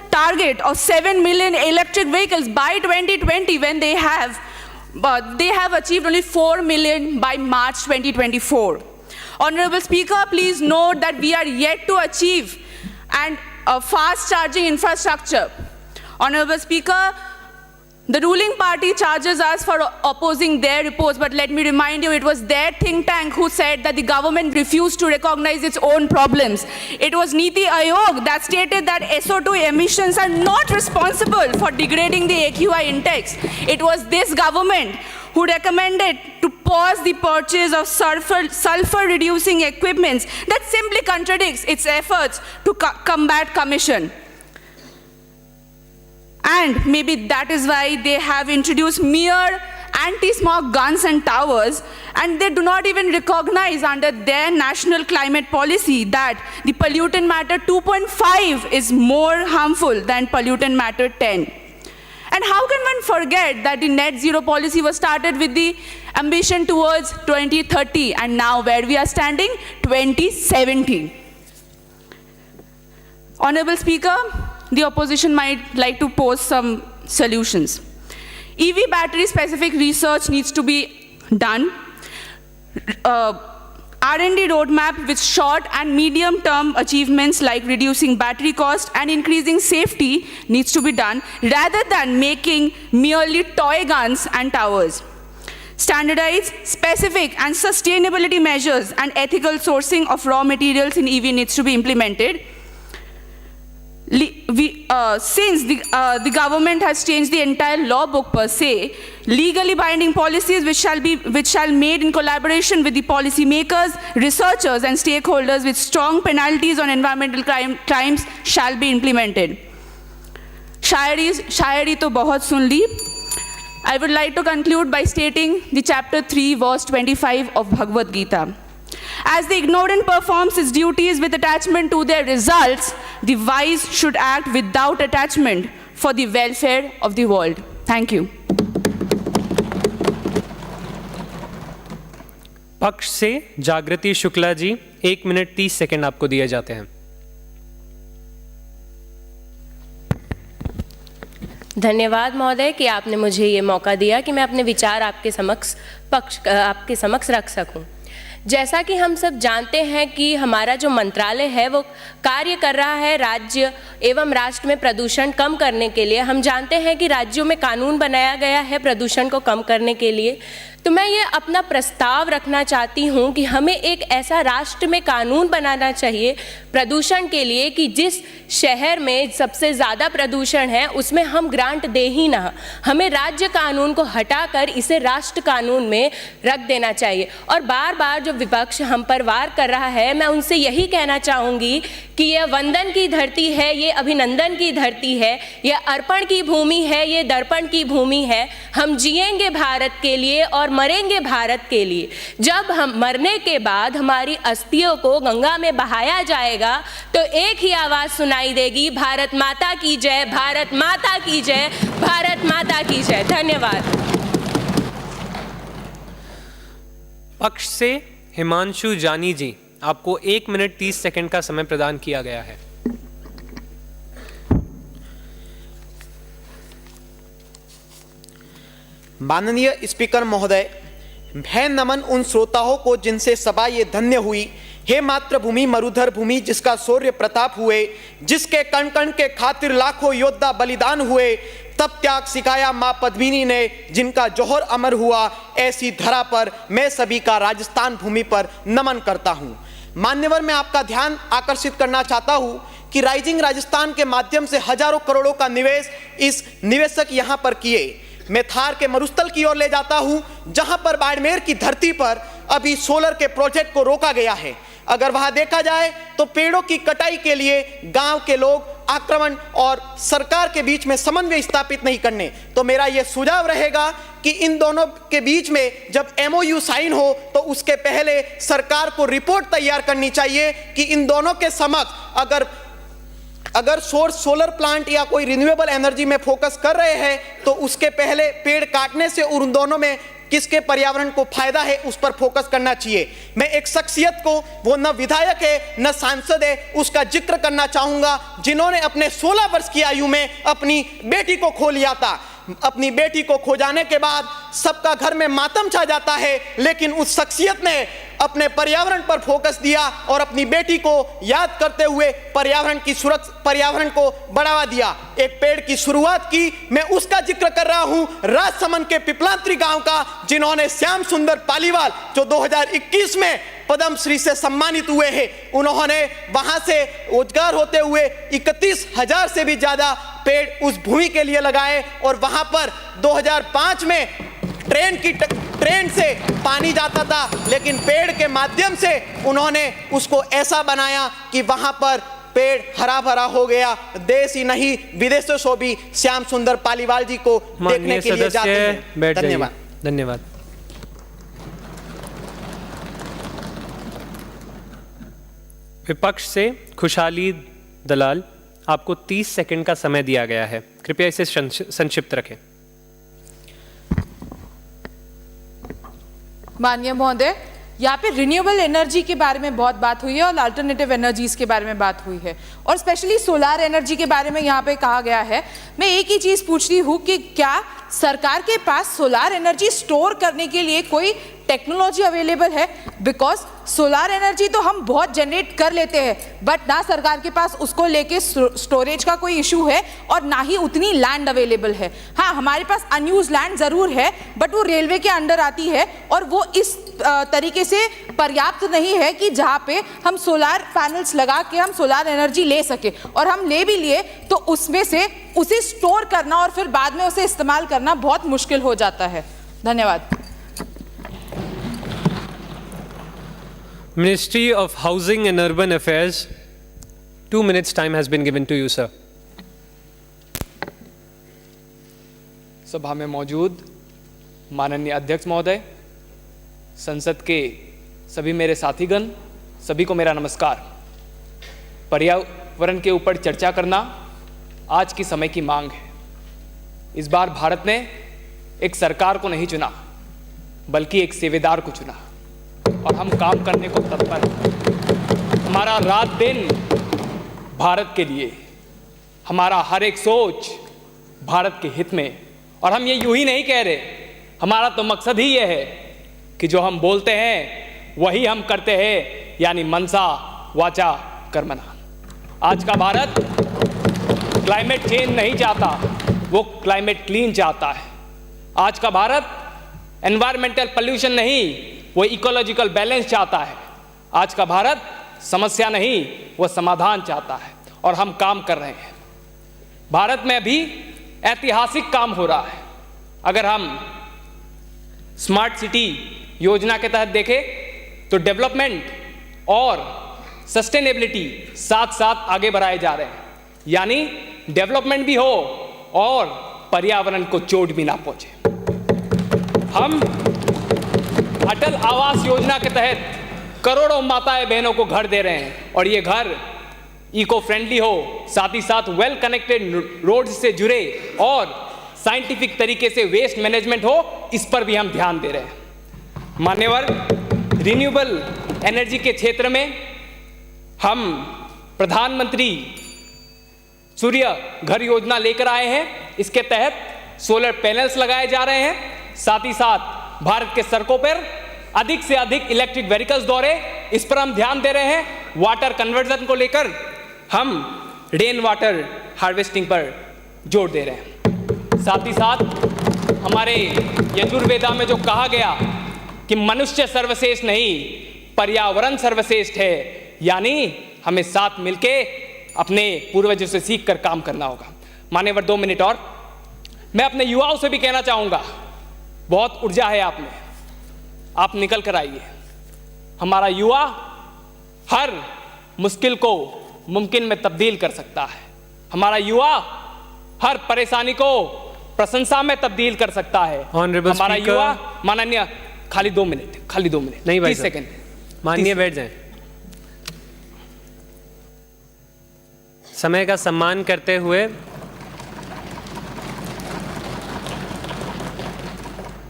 target of 7 million electric vehicles by 2020, when they have achieved only 4 million by March 2024. Honorable Speaker, please note that we are yet to achieve a fast charging infrastructure. Honorable Speaker, the ruling party charges us for opposing their reports, but let me remind you, it was their think tank who said that the government refused to recognize its own problems. It was Niti Aayog that stated that SO2 emissions are not responsible for degrading the AQI index. It was this government who recommended to pause the purchase of sulfur-reducing equipments that simply contradicts its efforts to combat commission. And maybe that is why they have introduced mere anti-smog guns and towers, and they do not even recognize under their national climate policy that the pollutant matter 2.5 is more harmful than pollutant matter 10. And how can one forget that the net zero policy was started with the ambition towards 2030, and now where we are standing, 2070. Honorable Speaker, the opposition might like to pose some solutions. EV battery specific research needs to be done. R&D roadmap with short and medium term achievements like reducing battery cost and increasing safety needs to be done rather than making merely toy guns and towers. Standardized, specific and sustainability measures and ethical sourcing of raw materials in EV needs to be implemented. Since the government has changed the entire law book per se, legally binding policies which shall made in collaboration with the policy makers, researchers and stakeholders with strong penalties on environmental crimes shall be implemented. शायरी तो बहुत सुन ली. I would like to conclude by stating the chapter 3 verse 25 of Bhagavad Gita. As the ignorant performs his duties with attachment to their results, the wise should act without attachment for the welfare of the world. Thank you. पक्ष से जागृति Shukla ji 1 minute 30 second आपको दिए जाते हैं. धन्यवाद महोदय कि आपने मुझे ये मौका दिया कि मैं अपने विचार आपके समक्ष रख सकूं. जैसा कि हम सब जानते हैं कि हमारा जो मंत्रालय है वो कार्य कर रहा है राज्य एवं राष्ट्र में प्रदूषण कम करने के लिए. हम जानते हैं कि राज्यों में कानून बनाया गया है प्रदूषण को कम करने के लिए. तो मैं ये अपना प्रस्ताव रखना चाहती हूँ कि हमें एक ऐसा राष्ट्र में कानून बनाना चाहिए प्रदूषण के लिए कि जिस शहर में सबसे ज़्यादा प्रदूषण है उसमें हम ग्रांट दे ही ना, हमें राज्य कानून को हटाकर इसे राष्ट्र कानून में रख देना चाहिए. और बार बार जो विपक्ष हम पर वार कर रहा है, मैं उनसे यही कहना चाहूँगी कि यह वंदन की धरती है, ये अभिनंदन की धरती है, यह अर्पण की भूमि है, ये दर्पण की भूमि है. हम जिएंगे भारत के लिए और मरेंगे भारत के लिए. जब हम मरने के बाद हमारी अस्थियों को गंगा में बहाया जाएगा तो एक ही आवाज सुनाई देगी, भारत माता की जय, भारत माता की जय, भारत माता की जय. धन्यवाद. पक्ष से हिमांशु जानी जी, आपको 1 मिनट 30 सेकंड का समय प्रदान किया गया है. माननीय स्पीकर महोदय, है नमन उन श्रोताओं को जिनसे सभा ये धन्य हुई. हे मातृभूमि मरुधर भूमि जिसका शौर्य प्रताप हुए, जिसके कण कण के खातिर लाखों योद्धा बलिदान हुए, तब त्याग सिखाया माँ पद्मिनी ने जिनका जौहर अमर हुआ. ऐसी धरा पर मैं सभी का राजस्थान भूमि पर नमन करता हूँ. मान्यवर, मैं आपका ध्यान आकर्षित करना चाहता हूँ कि राइजिंग राजस्थान के माध्यम से हजारों करोड़ों का निवेश इस निवेशक यहाँ पर किए. मैं थार के मरुस्थल की ओर ले जाता हूं जहां पर बाड़मेर की धरती पर अभी सोलर के प्रोजेक्ट को रोका गया है. अगर वहां देखा जाए तो पेड़ों की कटाई के लिए गांव के लोग आक्रमण और सरकार के बीच में समन्वय स्थापित नहीं करने. तो मेरा यह सुझाव रहेगा कि इन दोनों के बीच में जब MOU साइन हो तो उसके पहले सरकार को रिपोर्ट तैयार करनी चाहिए कि इन दोनों के समक्ष अगर सोलर प्लांट या कोई रिन्यूएबल एनर्जी में फोकस कर रहे हैं तो उसके पहले पेड़ काटने से उन दोनों में किसके पर्यावरण को फायदा है उस पर फोकस करना चाहिए. मैं एक शख्सियत को, वो न विधायक है न सांसद है, उसका जिक्र करना चाहूंगा जिन्होंने अपने 16 वर्ष की आयु में अपनी बेटी को खो लिया था. अपनी बेटी को खो जाने के बाद सबका घर में मातम छा जाता है, लेकिन उस शख्सियत ने अपने पर्यावरण पर फोकस दिया और अपनी बेटी को याद करते हुए पर्यावरण को बढ़ावा दिया, एक पेड़ की शुरुआत की. मैं उसका जिक्र कर रहा हूं, राजसमंद के पिपलांत्री गांव का, जिन्होंने श्याम सुंदर पालीवाल जो 2021 में पद्मश्री से सम्मानित हुए हैं. उन्होंने वहां से रोजगार होते हुए 31,000 से भी ज्यादा पेड़ उस भूमि के लिए लगाए और वहां पर 2005 में ट्रेन से पानी जाता था, लेकिन पेड़ के माध्यम से उन्होंने उसको ऐसा बनाया कि वहां पर पेड़ हरा भरा हो गया। देश ही नहीं विदेशों से भी श्याम सुंदर पालीवाल जी को देखने के लिए जाते हैं। धन्यवाद। धन्यवाद। विपक्ष से खुशहाली दलाल, आपको 30 सेकंड का समय दिया गया है, कृपया इसे संक्षिप्त रखें। माननीय महोदय, यहाँ पे रिन्यूएबल एनर्जी के बारे में बहुत बात हुई है और अल्टरनेटिव एनर्जीज के बारे में बात हुई है और स्पेशली सोलार एनर्जी के बारे में यहाँ पे कहा गया है। मैं एक ही चीज़ पूछती हूँ कि क्या सरकार के पास सोलार एनर्जी स्टोर करने के लिए कोई टेक्नोलॉजी अवेलेबल है? बिकॉज सोलार एनर्जी तो हम बहुत जनरेट कर लेते हैं, बट ना सरकार के पास उसको लेके स्टोरेज का कोई इशू है और ना ही उतनी लैंड अवेलेबल है। हाँ, हमारे पास अनयूज लैंड ज़रूर है, बट वो रेलवे के अंडर आती है और वो इस तरीके से पर्याप्त नहीं है कि जहाँ पे हम सोलार पैनल्स लगा के हम सोलार एनर्जी ले सके, और हम ले भी लिए तो उसमें से उसे स्टोर करना और फिर बाद में उसे इस्तेमाल करना बहुत मुश्किल हो जाता है। धन्यवाद। Ministry of Housing and Urban Affairs, 2 minutes time has been given to you, sir. सभा में मौजूद माननीय अध्यक्ष महोदय, संसद के सभी मेरे साथीगण, सभी को मेरा नमस्कार। पर्यावरण के ऊपर चर्चा करना आज की समय की मांग है। इस बार भारत ने एक सरकार को नहीं चुना, बल्कि एक सेवेदार को चुना और हम काम करने को तत्पर हैं। हमारा रात दिन भारत के लिए, हमारा हर एक सोच भारत के हित में, और हम ये यूं ही नहीं कह रहे। हमारा तो मकसद ही ये है कि जो हम बोलते हैं वही हम करते हैं, यानी मनसा वाचा कर्मणा। आज का भारत क्लाइमेट चेंज नहीं चाहता, वो क्लाइमेट क्लीन चाहता है। आज का भारत एनवायरमेंटल पोल्यूशन नहीं, वो इकोलॉजिकल बैलेंस चाहता है। आज का भारत समस्या नहीं, वो समाधान चाहता है, और हम काम कर रहे हैं। भारत में अभी ऐतिहासिक काम हो रहा है। अगर हम स्मार्ट सिटी योजना के तहत देखें तो डेवलपमेंट और सस्टेनेबिलिटी साथ साथ आगे बढ़ाए जा रहे हैं, यानी डेवलपमेंट भी हो और पर्यावरण को चोट भी ना पहुंचे। हम अटल आवास योजना के तहत करोड़ों माताएं बहनों को घर दे रहे हैं, और ये घर इको फ्रेंडली हो, साथ ही साथ वेल कनेक्टेड रोड से जुड़े और साइंटिफिक तरीके से वेस्ट मैनेजमेंट हो, इस पर भी हम ध्यान दे रहे हैं। मान्यवर, रिन्यूएबल एनर्जी के क्षेत्र में हम प्रधानमंत्री सूर्य घर योजना लेकर आए हैं। इसके तहत सोलर पैनल्स लगाए जा रहे हैं, साथ ही साथ भारत के सड़कों पर अधिक से अधिक इलेक्ट्रिक व्हीकल्स दौड़े, इस पर हम ध्यान दे रहे हैं। वाटर कन्वर्जन को लेकर हम रेन वाटर हार्वेस्टिंग पर जोर दे रहे हैं। साथ ही साथ हमारे यजुर्वेदा में जो कहा गया कि मनुष्य सर्वश्रेष्ठ नहीं, पर्यावरण सर्वश्रेष्ठ है, यानी हमें साथ मिलके अपने पूर्वजों से सीख कर काम करना होगा। मान्यवर, 2 मिनट और। मैं अपने युवाओं से भी कहना चाहूँगा, बहुत ऊर्जा है आप में, आप निकल कर आइए। हमारा युवा हर मुश्किल को मुमकिन में तब्दील कर सकता है। हमारा युवा हर परेशानी को प्रशंसा में तब्दील कर सकता है। हमारा युवा, माननीय, खाली 2 मिनट नहीं भाई, 30 सेकंड माननीय, बैठ जाएं। समय का सम्मान करते हुए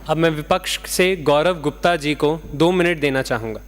अब मैं विपक्ष से गौरव गुप्ता जी को 2 मिनट देना चाहूंगा।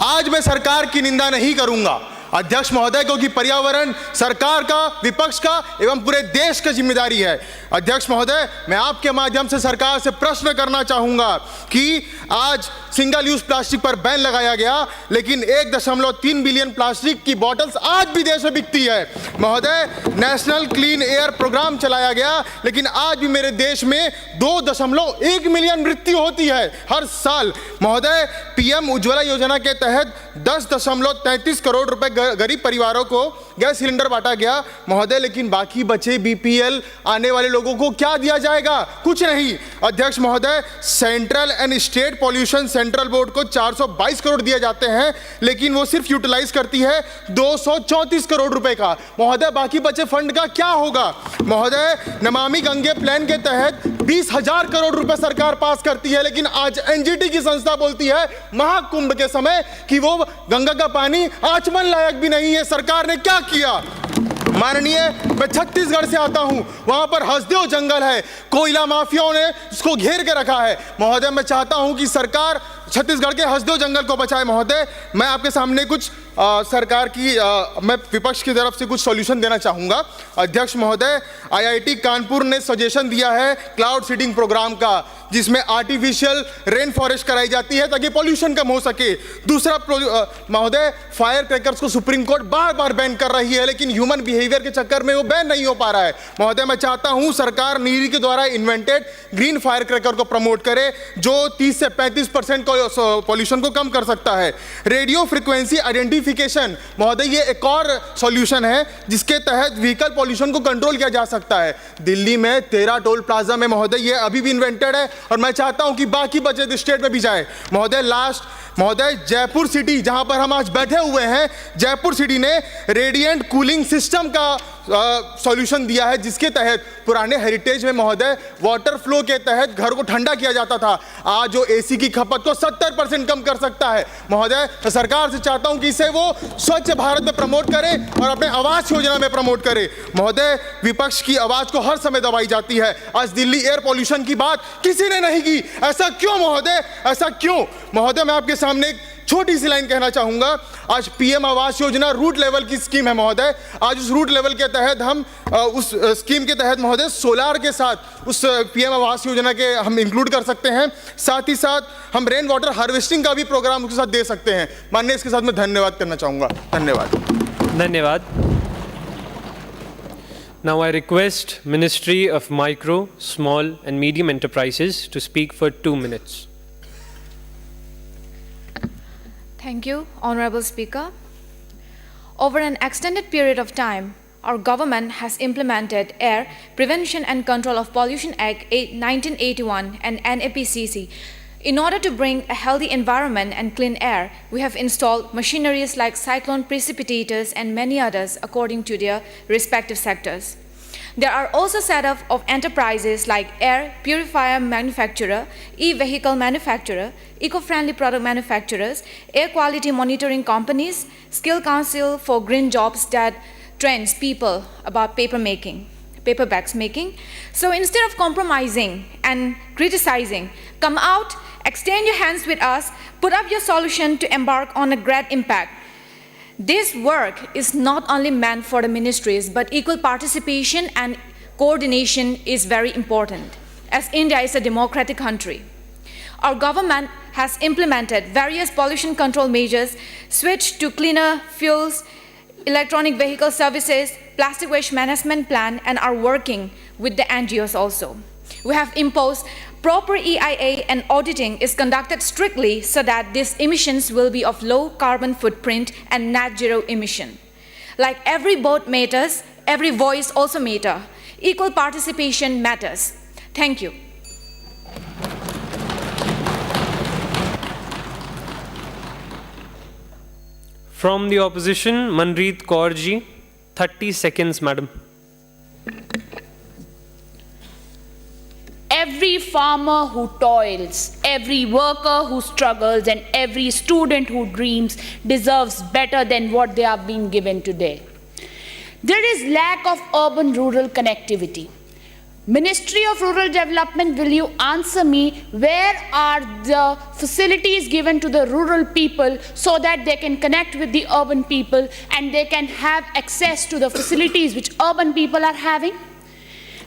आज मैं सरकार की निंदा नहीं करूंगा अध्यक्ष महोदय, क्योंकि पर्यावरण सरकार का, विपक्ष का एवं पूरे देश की जिम्मेदारी है। अध्यक्ष महोदय, मैं आपके माध्यम से सरकार से प्रश्न करना चाहूंगा कि आज सिंगल यूज प्लास्टिक पर बैन लगाया गया, लेकिन 1.3 बिलियन प्लास्टिक की बॉटल्स आज भी देश में बिकती है। महोदय, नेशनल क्लीन एयर प्रोग्राम चलाया गया, लेकिन आज भी मेरे देश में 2.1 मिलियन मृत्यु होती है हर साल। महोदय, पीएम उज्ज्वला योजना के तहत 10.33 करोड़ रुपए गरीब परिवारों को गैस सिलेंडर बांटा गया महोदय, लेकिन बाकी बचे बीपीएल आने वाले लोगों को क्या दिया जाएगा? कुछ नहीं। अध्यक्ष महोदय, central and state pollution central board को 422 करोड़ दिए जाते हैं, लेकिन वो सिर्फ यूटिलाइज करती है 234 करोड़ रुपए का। महोदय, बाकी बचे फंड का क्या होगा? महोदय, नमामि गंगे प्लान के तहत 20,000 करोड़ रुपए सरकार पास करती है, लेकिन आज एनजीटी की संस्था बोलती है महाकुंभ के समय कि वो गंगा का पानी आचमन लायक भी नहीं है। सरकार ने क्या किया? माननीय, मैं छत्तीसगढ़ से आता हूं, वहां पर हसदेव जंगल है, कोयला माफियाओं ने उसको घेर के रखा है। महोदय, मैं चाहता हूं कि सरकार छत्तीसगढ़ के हसदेव जंगल को बचाए। महोदय, मैं आपके सामने कुछ सरकार की मैं विपक्ष की तरफ से कुछ सॉल्यूशन देना चाहूंगा। अध्यक्ष महोदय, आईआईटी कानपुर ने सजेशन दिया है क्लाउड सीडिंग प्रोग्राम का, जिसमें आर्टिफिशियल रेन फॉरेस्ट कराई जाती है ताकि पॉल्यूशन कम हो सके। दूसरा महोदय, फायर क्रैकर्स को सुप्रीम कोर्ट बार बार बैन कर रही है, लेकिन ह्यूमन बिहेवियर के चक्कर में वो बैन नहीं हो पा रहा है। महोदय, मैं चाहता हूं सरकार नीरी के द्वारा इन्वेंटेड ग्रीन फायर क्रैकर को प्रमोट करे, जो 30 से 35% पॉल्यूशन को कम कर सकता है। रेडियो फ्रीक्वेंसी आइडेंटिफिकेशन, महोदय, ये एक और सॉल्यूशन है जिसके तहत व्हीकल पॉल्यूशन को कंट्रोल किया जा सकता है। दिल्ली में 13 टोल प्लाजा में महोदय ये अभी भी इन्वेंटेड है, और मैं चाहता हूं कि बाकी बचे स्टेट में भी जाए। महोदय, जयपुर सिटी जहां पर हम आज बैठे हुए हैं, जयपुर सिटी ने रेडिएंट कूलिंग सिस्टम का सॉल्यूशन दिया है, जिसके तहत पुराने हेरिटेज में महोदय वाटर फ्लो के तहत घर को ठंडा किया जाता था, आज जो एसी की खपत को 70% कम कर सकता है। महोदय, मैं सरकार से चाहता हूं कि इसे वो स्वच्छ भारत में प्रमोट करे और अपने आवास योजना में प्रमोट करे। महोदय, विपक्ष की आवाज को हर समय दबाई जाती है, आज दिल्ली एयर पॉल्यूशन की बात किसी ने नहीं की। ऐसा क्यों महोदय? ऐसा क्यों? महोदय, मैं आपके सामने एक छोटी सी लाइन कहना चाहूंगा। आज PM Awas Yojana root level की स्कीम है महोदय। आज उस रूट लेवल के तहत हम उस स्कीम के तहत महोदय सोलार के साथ उस पीएम आवास योजना के हम इंक्लूड कर सकते हैं। साथ ही साथ हम रेन वाटर हार्वेस्टिंग का भी प्रोग्राम उसके साथ दे सकते हैं। माननीय, इसके साथ मैं धन्यवाद करना चाहूंगा। धन्यवाद। Now I request Ministry of Micro, Small and Medium Enterprises to speak for 2 minutes. Thank you, Honorable Speaker. Over an extended period of time, our government has implemented Air Prevention and Control of Pollution Act 1981 and NAPCC. In order to bring a healthy environment and clean air, we have installed machineries like cyclone precipitators and many others according to their respective sectors. There are also set up of enterprises like air purifier manufacturer, e-vehicle manufacturer, eco-friendly product manufacturers, air quality monitoring companies, skill council for green jobs that trains people about paperbacks making. So instead of compromising and criticizing, come out, extend your hands with us, put up your solution to embark on a great impact. This work is not only meant for the ministries, but equal participation and coordination is very important, as India is a democratic country. Our government has implemented various pollution control measures, switched to cleaner fuels, electronic vehicle services, plastic waste management plan, and are working with the NGOs also. We have imposed proper EIA and auditing is conducted strictly so that these emissions will be of low carbon footprint and net zero emission. Like every vote matters, every voice also matters. Equal participation matters. Thank you. From the opposition, Manpreet Kaur ji, 30 seconds, madam. Every farmer who toils, every worker who struggles, and every student who dreams deserves better than what they are being given today. There is lack of urban-rural connectivity. Ministry of Rural Development, will you answer me, where are the facilities given to the rural people so that they can connect with the urban people and they can have access to the facilities which urban people are having?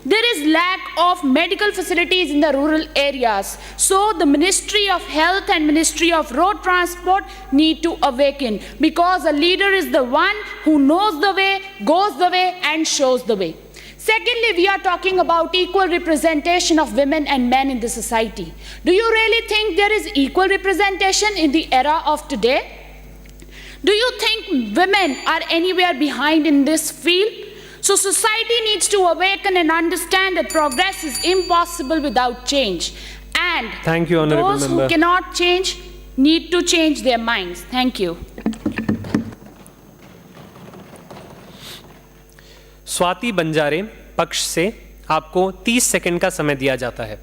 There is lack of medical facilities in the rural areas. So the Ministry of Health and Ministry of Road Transport need to awaken, because a leader is the one who knows the way, goes the way, and shows the way. Secondly, we are talking about equal representation of women and men in the society. Do you really think there is equal representation in the era of today? Do you think women are anywhere behind in this field? So society needs to awaken and understand that progress is impossible without change. And Thank you, Honorable those Member. who cannot change need to change their minds. Thank you. Swati बंजारे पक्ष से आपको 30 second का समय दिया जाता है।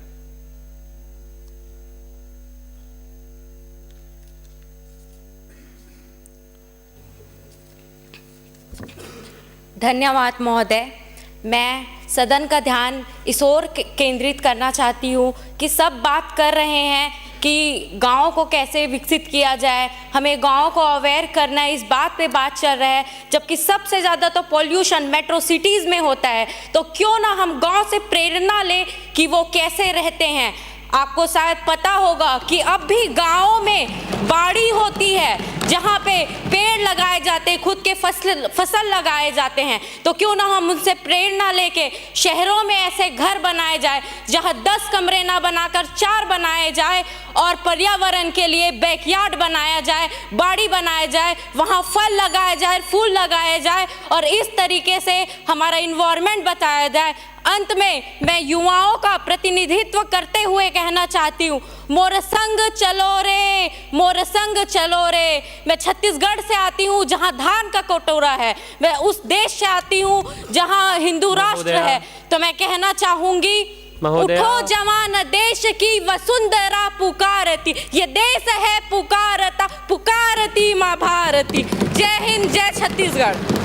धन्यवाद महोदय। मैं सदन का ध्यान इस ओर केंद्रित करना चाहती हूँ कि सब बात कर रहे हैं कि गाँव को कैसे विकसित किया जाए, हमें गाँव को अवेयर करना है, इस बात पे बात चल रहा है, जबकि सबसे ज़्यादा तो पॉल्यूशन मेट्रो सिटीज़ में होता है। तो क्यों ना हम गाँव से प्रेरणा लें कि वो कैसे रहते हैं। आपको शायद पता होगा कि अब भी गाँवों में बाड़ी होती है जहाँ पे पेड़ लगाए जाते हैं, खुद के फसल लगाए जाते हैं। तो क्यों ना हम उनसे प्रेरणा लेके शहरों में ऐसे घर बनाए जाए जहाँ 10 कमरे ना बनाकर 4 बनाए जाए और पर्यावरण के लिए बैकयार्ड बनाया जाए, बाड़ी बनाया जाए, वहाँ फल लगाए जाए, फूल लगाए जाए और इस तरीके से हमारा इन्वायरमेंट बताया जाए। अंत में मैं युवाओं का प्रतिनिधित्व करते हुए कहना चाहती हूँ, मोर संग चलो रे, मोर संग चलो रे। मैं छत्तीसगढ़ से आती हूँ जहाँ धान का कटोरा है, मैं उस देश से आती हूँ जहाँ हिंदू राष्ट्र है। तो मैं कहना चाहूंगी, उठो जवान देश की वसुंधरा पुकारती, ये देश है पुकारता, पुकारती माँ भारती। जय हिंद, जय छत्तीसगढ़।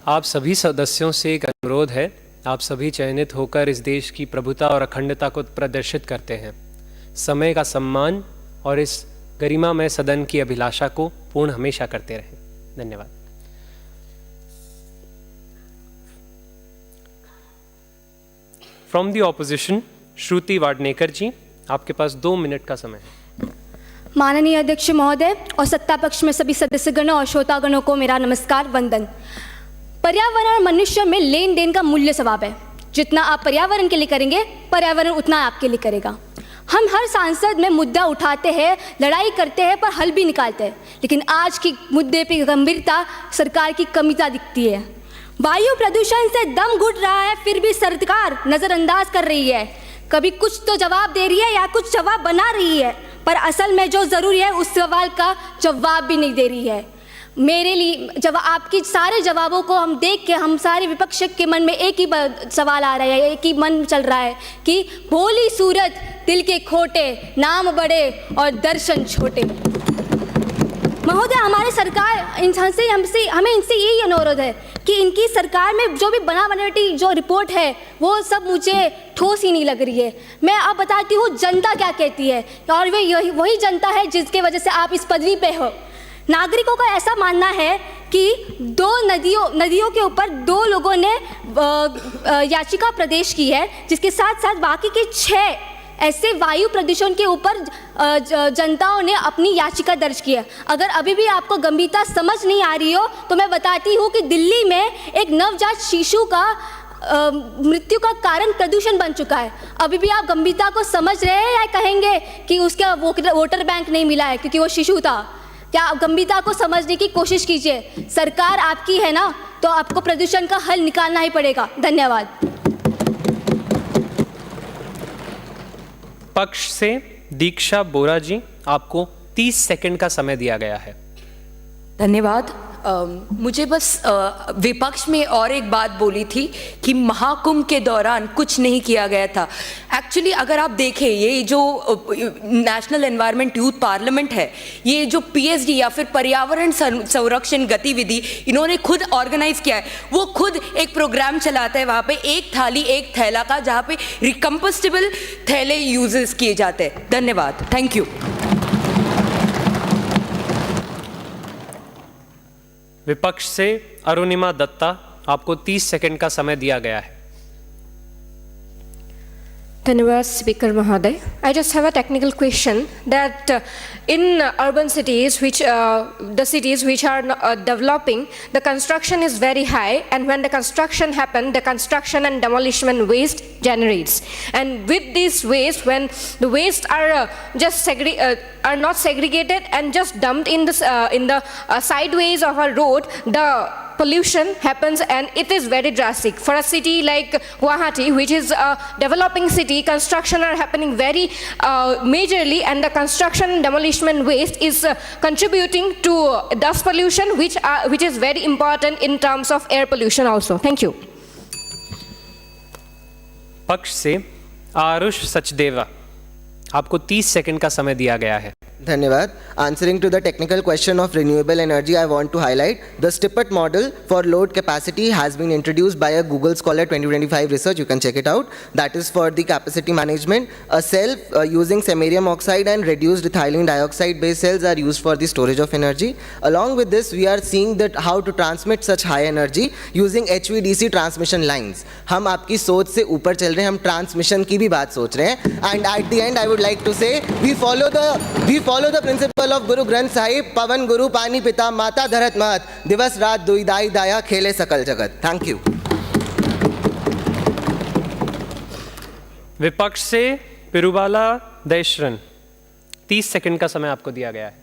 आप सभी सदस्यों से एक अनुरोध है, आप सभी चयनित होकर इस देश की प्रभुता और अखंडता को प्रदर्शित करते हैं। समय का सम्मान और इस गरिमामय सदन की अभिलाषा को पूर्ण हमेशा करते रहें। धन्यवाद। फ्रॉम द ऑपोजिशन श्रुति वाडनेकर जी, आपके पास 2 मिनट का समय है। माननीय अध्यक्ष महोदय और सत्ता पक्ष में सभी सदस्यगणों और श्रोतागणों को मेरा नमस्कार, वंदन। पर्यावरण और मनुष्य में लेन देन का मूल्य स्वभाव है। जितना आप पर्यावरण के लिए करेंगे, पर्यावरण उतना आपके लिए करेगा। हम हर सांसद में मुद्दा उठाते हैं, लड़ाई करते हैं, पर हल भी निकालते हैं, लेकिन आज की मुद्दे पे गंभीरता सरकार की कमिता दिखती है। वायु प्रदूषण से दम घुट रहा है, फिर भी सरकार नज़रअंदाज कर रही है। कभी कुछ तो जवाब दे रही है या कुछ जवाब बना रही है, पर असल में जो ज़रूरी है उस सवाल का जवाब भी नहीं दे रही है। मेरे लिए जब आपकी सारे जवाबों को हम देख के हम सारे विपक्ष के मन में एक ही सवाल आ रहा है, एक ही मन चल रहा है कि भोली सूरत दिल के खोटे, नाम बड़े और दर्शन छोटे। महोदय, हमारे सरकार हमें इनसे यही अनुरोध है कि इनकी सरकार में जो भी बनावटी जो रिपोर्ट है वो सब मुझे ठोस ही नहीं लग रही है। मैं अब बताती हूँ जनता क्या कहती है, और वही जनता है जिसके वजह से आप इस पदवी पे हो। नागरिकों का ऐसा मानना है कि 2 नदियों के ऊपर 2 लोगों ने याचिका प्रदेश की है, जिसके साथ साथ बाकी के 6 ऐसे वायु प्रदूषण के ऊपर जनताओं ने अपनी याचिका दर्ज की है। अगर अभी भी आपको गंभीरता समझ नहीं आ रही हो तो मैं बताती हूँ कि दिल्ली में एक नवजात शिशु का मृत्यु का कारण प्रदूषण बन चुका है। अभी भी आप गंभीरता को समझ रहे हैं या कहेंगे कि उसका वोटर बैंक नहीं मिला है क्योंकि वो शिशु था? क्या आप गंभीरता को समझने की कोशिश कीजिए। सरकार आपकी है ना, तो आपको प्रदूषण का हल निकालना ही पड़ेगा। धन्यवाद। पक्ष से दीक्षा बोरा जी, आपको 30 सेकंड का समय दिया गया है। धन्यवाद। मुझे बस विपक्ष में और एक बात बोली थी कि महाकुंभ के दौरान कुछ नहीं किया गया था। एक्चुअली अगर आप देखें, ये जो नेशनल एनवायरनमेंट यूथ पार्लियामेंट है, ये जो पीएचडी या फिर पर्यावरण संरक्षण गतिविधि इन्होंने खुद ऑर्गेनाइज किया है। वो खुद एक प्रोग्राम चलाता है वहाँ पे, एक थाली एक थैला का, जहाँ पे रिकम्पोस्टेबल थैले यूजेस किए जाते हैं। धन्यवाद। Thank you. विपक्ष से अरुणिमा दत्ता, आपको 30 सेकंड का समय दिया गया है। Dhanyawad, Speaker Mahoday. I just have a technical question that in urban cities, the cities which are developing, the construction is very high, and when the construction happens, the construction and demolition waste generates. And with this waste, when the waste are are not segregated and just dumped in the sideways of a road, the pollution happens, and it is very drastic. For a city like Guwahati, which is a developing city, construction are happening very majorly, and the construction and demolition waste is contributing to dust pollution, which is very important in terms of air pollution also. Thank you. पक्ष से आरुष सचदेवा, आपको 30 second का समय दिया गया है. धन्यवाद. Answering to the technical question of renewable energy, I want to highlight the Stippet model for load capacity has been introduced by a Google Scholar 2025 research. You can check it out. That is for the capacity management. A cell using samarium oxide and reduced ethylene dioxide based cells are used for the storage of energy. Along with this, we are seeing that how to transmit such high energy using HVDC transmission lines. हम आपकी सोच से ऊपर चल रहे हैं, हम transmission की भी बात सोच रहे हैं. And at the end, I would like to say we follow the principle of Guru Granth Sahib, Pavan Guru Pani Pita Mata Dharat Mahat, Divas Raat Duidai Daya Khele Sakal Jagat. Thank you. विपक्ष से पिरुबाला दयश्रन, 30 second का समय आपको दिया गया है.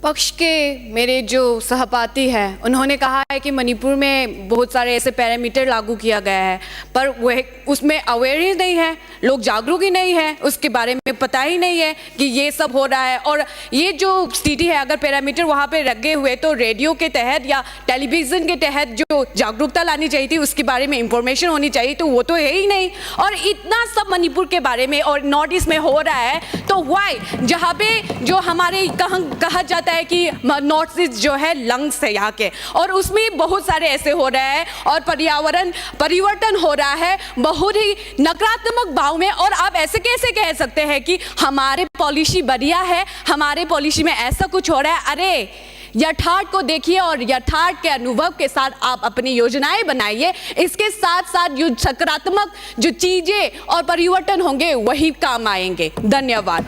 पक्ष के मेरे जो सहपाठी हैं उन्होंने कहा है कि मणिपुर में बहुत सारे ऐसे पैरामीटर लागू किया गया है, पर वह उसमें अवेयरनेस नहीं है, लोग जागरूक ही नहीं है, उसके बारे में पता ही नहीं है कि ये सब हो रहा है. और ये जो स्थिति है, अगर पैरामीटर वहाँ पे लगे हुए तो रेडियो के तहत या टेलीविज़न के तहत जो जागरूकता लानी चाहिए थी, उसके बारे में इंफॉर्मेशन होनी चाहिए, तो वो तो है ही नहीं. और इतना सब मणिपुर के बारे में और नॉर्थ ईस्ट में हो रहा है, तो वाई जहाँ पे जो हमारे कहा जाता है कि नॉर्थ ईस्ट जो है लंग्स है यहाँ के, और उसमें बहुत सारे ऐसे हो रहे हैं और पर्यावरण परिवर्तन हो रहा है बहुत ही नकारात्मक भाव में. और आप ऐसे कैसे कह सकते हैं कि हमारे पॉलिसी बढ़िया है, हमारे पॉलिसी में ऐसा कुछ हो रहा है? अरे यथार्थ को देखिए और यथार्थ के अनुभव के साथ आप अपनी योजनाएं बनाइए. इसके साथ साथ जो सकारात्मक जो चीजें और परिवर्तन होंगे वही काम आएंगे. धन्यवाद.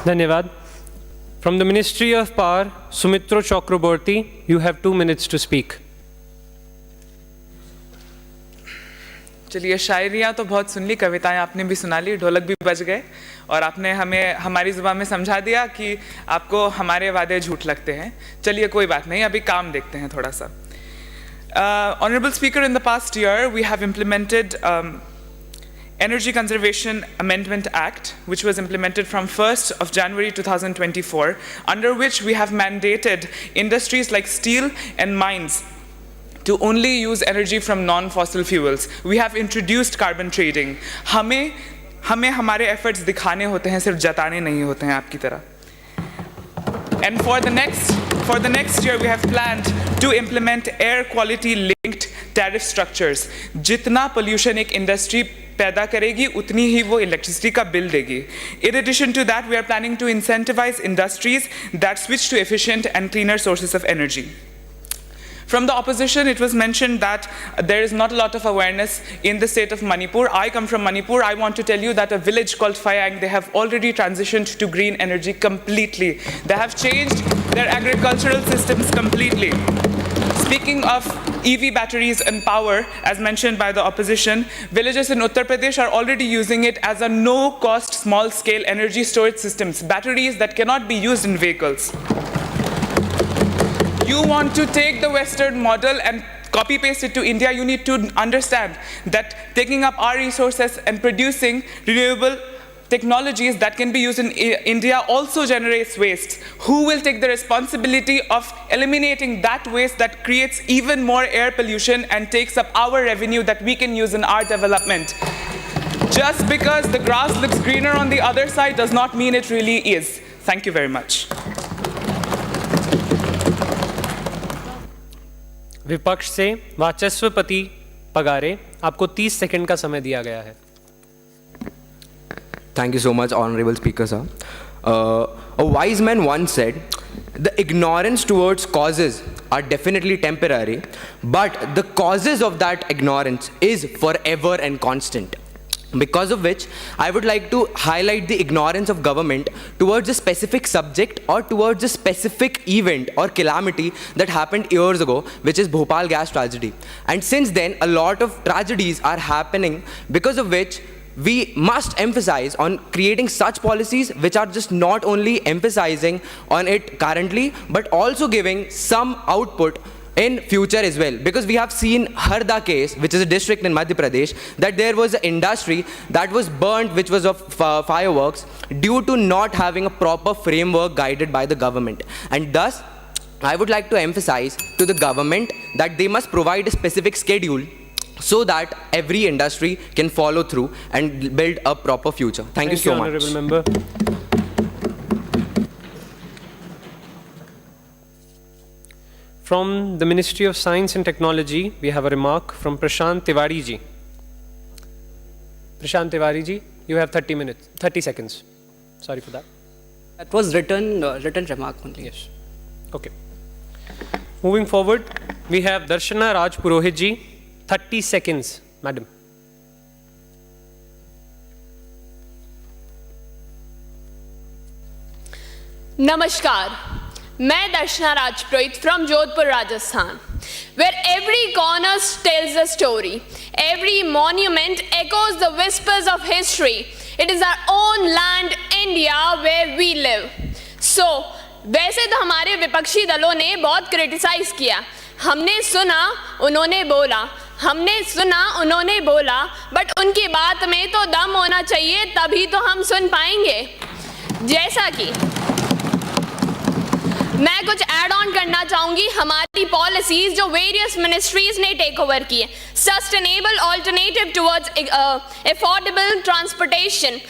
धन्यवाद. From the Ministry of Power, Sumitro Chakraborty, you have 2 minutes to speak. चलिए, शायरियाँ तो बहुत सुन ली, कविताएं आपने भी सुना ली, ढोलक भी बज गए और आपने हमें हमारी ज़ुबान में समझा दिया कि आपको हमारे वादे झूठ लगते हैं. चलिए कोई बात नहीं, अभी काम देखते हैं थोड़ा सा. Honorable Speaker, in the past year we have implemented Energy Conservation Amendment Act, which was implemented from 1st of January 2024, under which we have mandated industries like steel and mines to only use energy from non-fossil fuels. We have introduced carbon trading. हमें हमारे efforts दिखाने होते हैं, सिर्फ जताने नहीं होते हैं आपकी तरह. And for the next year, we have planned to implement air quality linked tariff structures. जितना pollution एक industry पैदा करेगी, उतनी ही वो electricity का bill देगी. In addition to that, we are planning to incentivize industries that switch to efficient and cleaner sources of energy. From the opposition, it was mentioned that there is not a lot of awareness in the state of Manipur. I come from Manipur. I want to tell you that a village called Phayang, they have already transitioned to green energy completely. They have changed their agricultural systems completely. Speaking of EV batteries and power, as mentioned by the opposition, villages in Uttar Pradesh are already using it as a no-cost, small-scale energy storage systems, batteries that cannot be used in vehicles. You want to take the Western model and copy-paste it to India, you need to understand that taking up our resources and producing renewable technologies that can be used in India also generates waste. Who will take the responsibility of eliminating that waste that creates even more air pollution and takes up our revenue that we can use in our development? Just because the grass looks greener on the other side does not mean it really is. Thank you very much. विपक्ष से वाचस्पति पगारे, आपको 30 second का समय दिया गया है. Thank you so much, Honorable Speaker, sir. A wise man once said, "The ignorance towards causes are definitely temporary, but the causes of that ignorance is forever and constant. Because of which, I would like to highlight the ignorance of government towards a specific subject or towards a specific event or calamity that happened years ago, which is Bhopal gas tragedy. And since then, a lot of tragedies are happening, because of which we must emphasize on creating such policies which are just not only emphasizing on it currently, but also giving some output in future as well. Because we have seen Harda case, which is a district in Madhya Pradesh, that there was an industry that was burnt, which was of fireworks, due to not having a proper framework guided by the government. And thus, I would like to emphasize to the government that they must provide a specific schedule so that every industry can follow through and build a proper future. Thank you so much. Honorable Member. From the Ministry of Science and Technology, we have a remark from Prashant Tiwari ji. Prashant Tiwari ji, you have 30 seconds. Sorry for that. That was written remark only. Yes. Okay. Moving forward, we have Darshana Raj Purohit ji. 30 seconds, madam. Namaskar. मैं दर्शना राजपुरोहित from Jodhpur, Rajasthan, where every corner tells a story, every monument echoes the whispers of history. It is our own land, India, where we live. So, वैसे तो हमारे विपक्षी दलों ने बहुत criticise किया, हमने सुना, उन्होंने बोला, हमने सुना, उन्होंने बोला, बट उनकी बात में तो दम होना चाहिए, तभी तो हम सुन पाएंगे. जैसा कि मैं कुछ ऐड ऑन करना चाहूंगी हमारी पॉलिसीज जो वेरियस मिनिस्ट्रीज ने टेक ओवर की है. Sustainable alternative towards affordable transportation.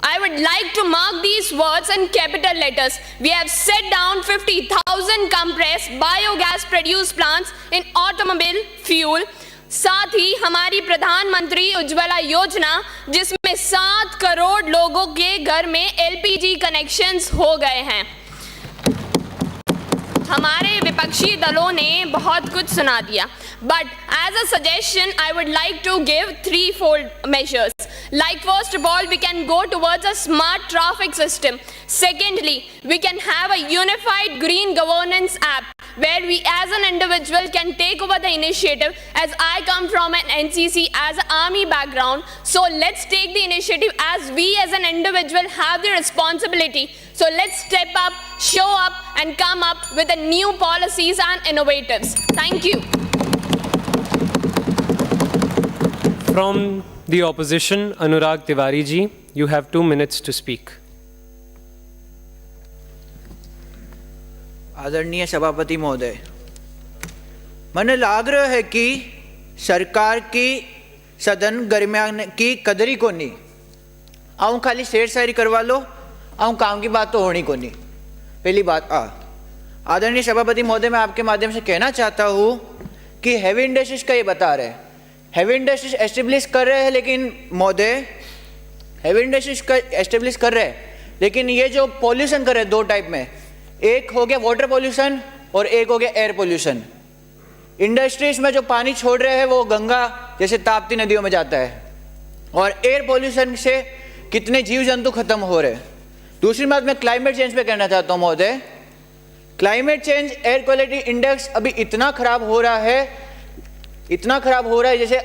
I would like to mark these words in capital letters. We have set down 50,000 compressed biogas produced plants in automobile fuel. साथ ही हमारी प्रधानमंत्री उज्ज्वला योजना जिसमें 7 करोड़ लोगों के घर में LPG कनेक्शंस हो गए हैं. हमारे विपक्षी दलों ने बहुत कुछ सुना दिया, but as a suggestion I would like to give threefold measures. Like, first of all, we can go towards a smart traffic system. Secondly, we can have a unified green governance app where we as an individual can take over the initiative. As I come from an NCC as an army background, so let's take the initiative as we as an individual have the responsibility. So let's step up, show up and come up with the new policies and innovatives. Thank you. From the opposition, Anurag Tiwari ji, you have 2 minutes to speak. आदरणीय सभापति महोदय, મને લાગ રહ્યો है कि सरकार की सदन गरिमा की कदर ही कोनी. आऊँ खाली शेर शायरी करवा लो, आऊँ काम की बात तो होनी कोनी. पहली बात आदरणीय सभापति महोदय, मैं आपके माध्यम से कहना चाहता हूँ कि हैवी इंडस्ट्रीज का ये बता रहे हैं, हैवी इंडस्ट्रीज एस्टेब्लिश कर रहे हैं, लेकिन महोदय हैवी इंडस्ट्रीज का एस्टेब्लिश कर रहे हैं, लेकिन ये जो पॉल्यूशन कर रहे हैं 2 टाइप में, एक हो गया वाटर पॉल्यूशन और एक हो गया एयर पॉल्यूशन. इंडस्ट्रीज में जो पानी छोड़ रहे हैं वो गंगा जैसे ताप्ती नदियों में जाता है, और एयर पॉल्यूशन से कितने जीव जंतु खत्म हो रहे हैं. दूसरी बात मैं क्लाइमेट चेंज पे कहना चाहता हूँ महोदय, climate change air quality index अभी इतना खराब हो रहा है, इतना खराब हो रहा है, जैसे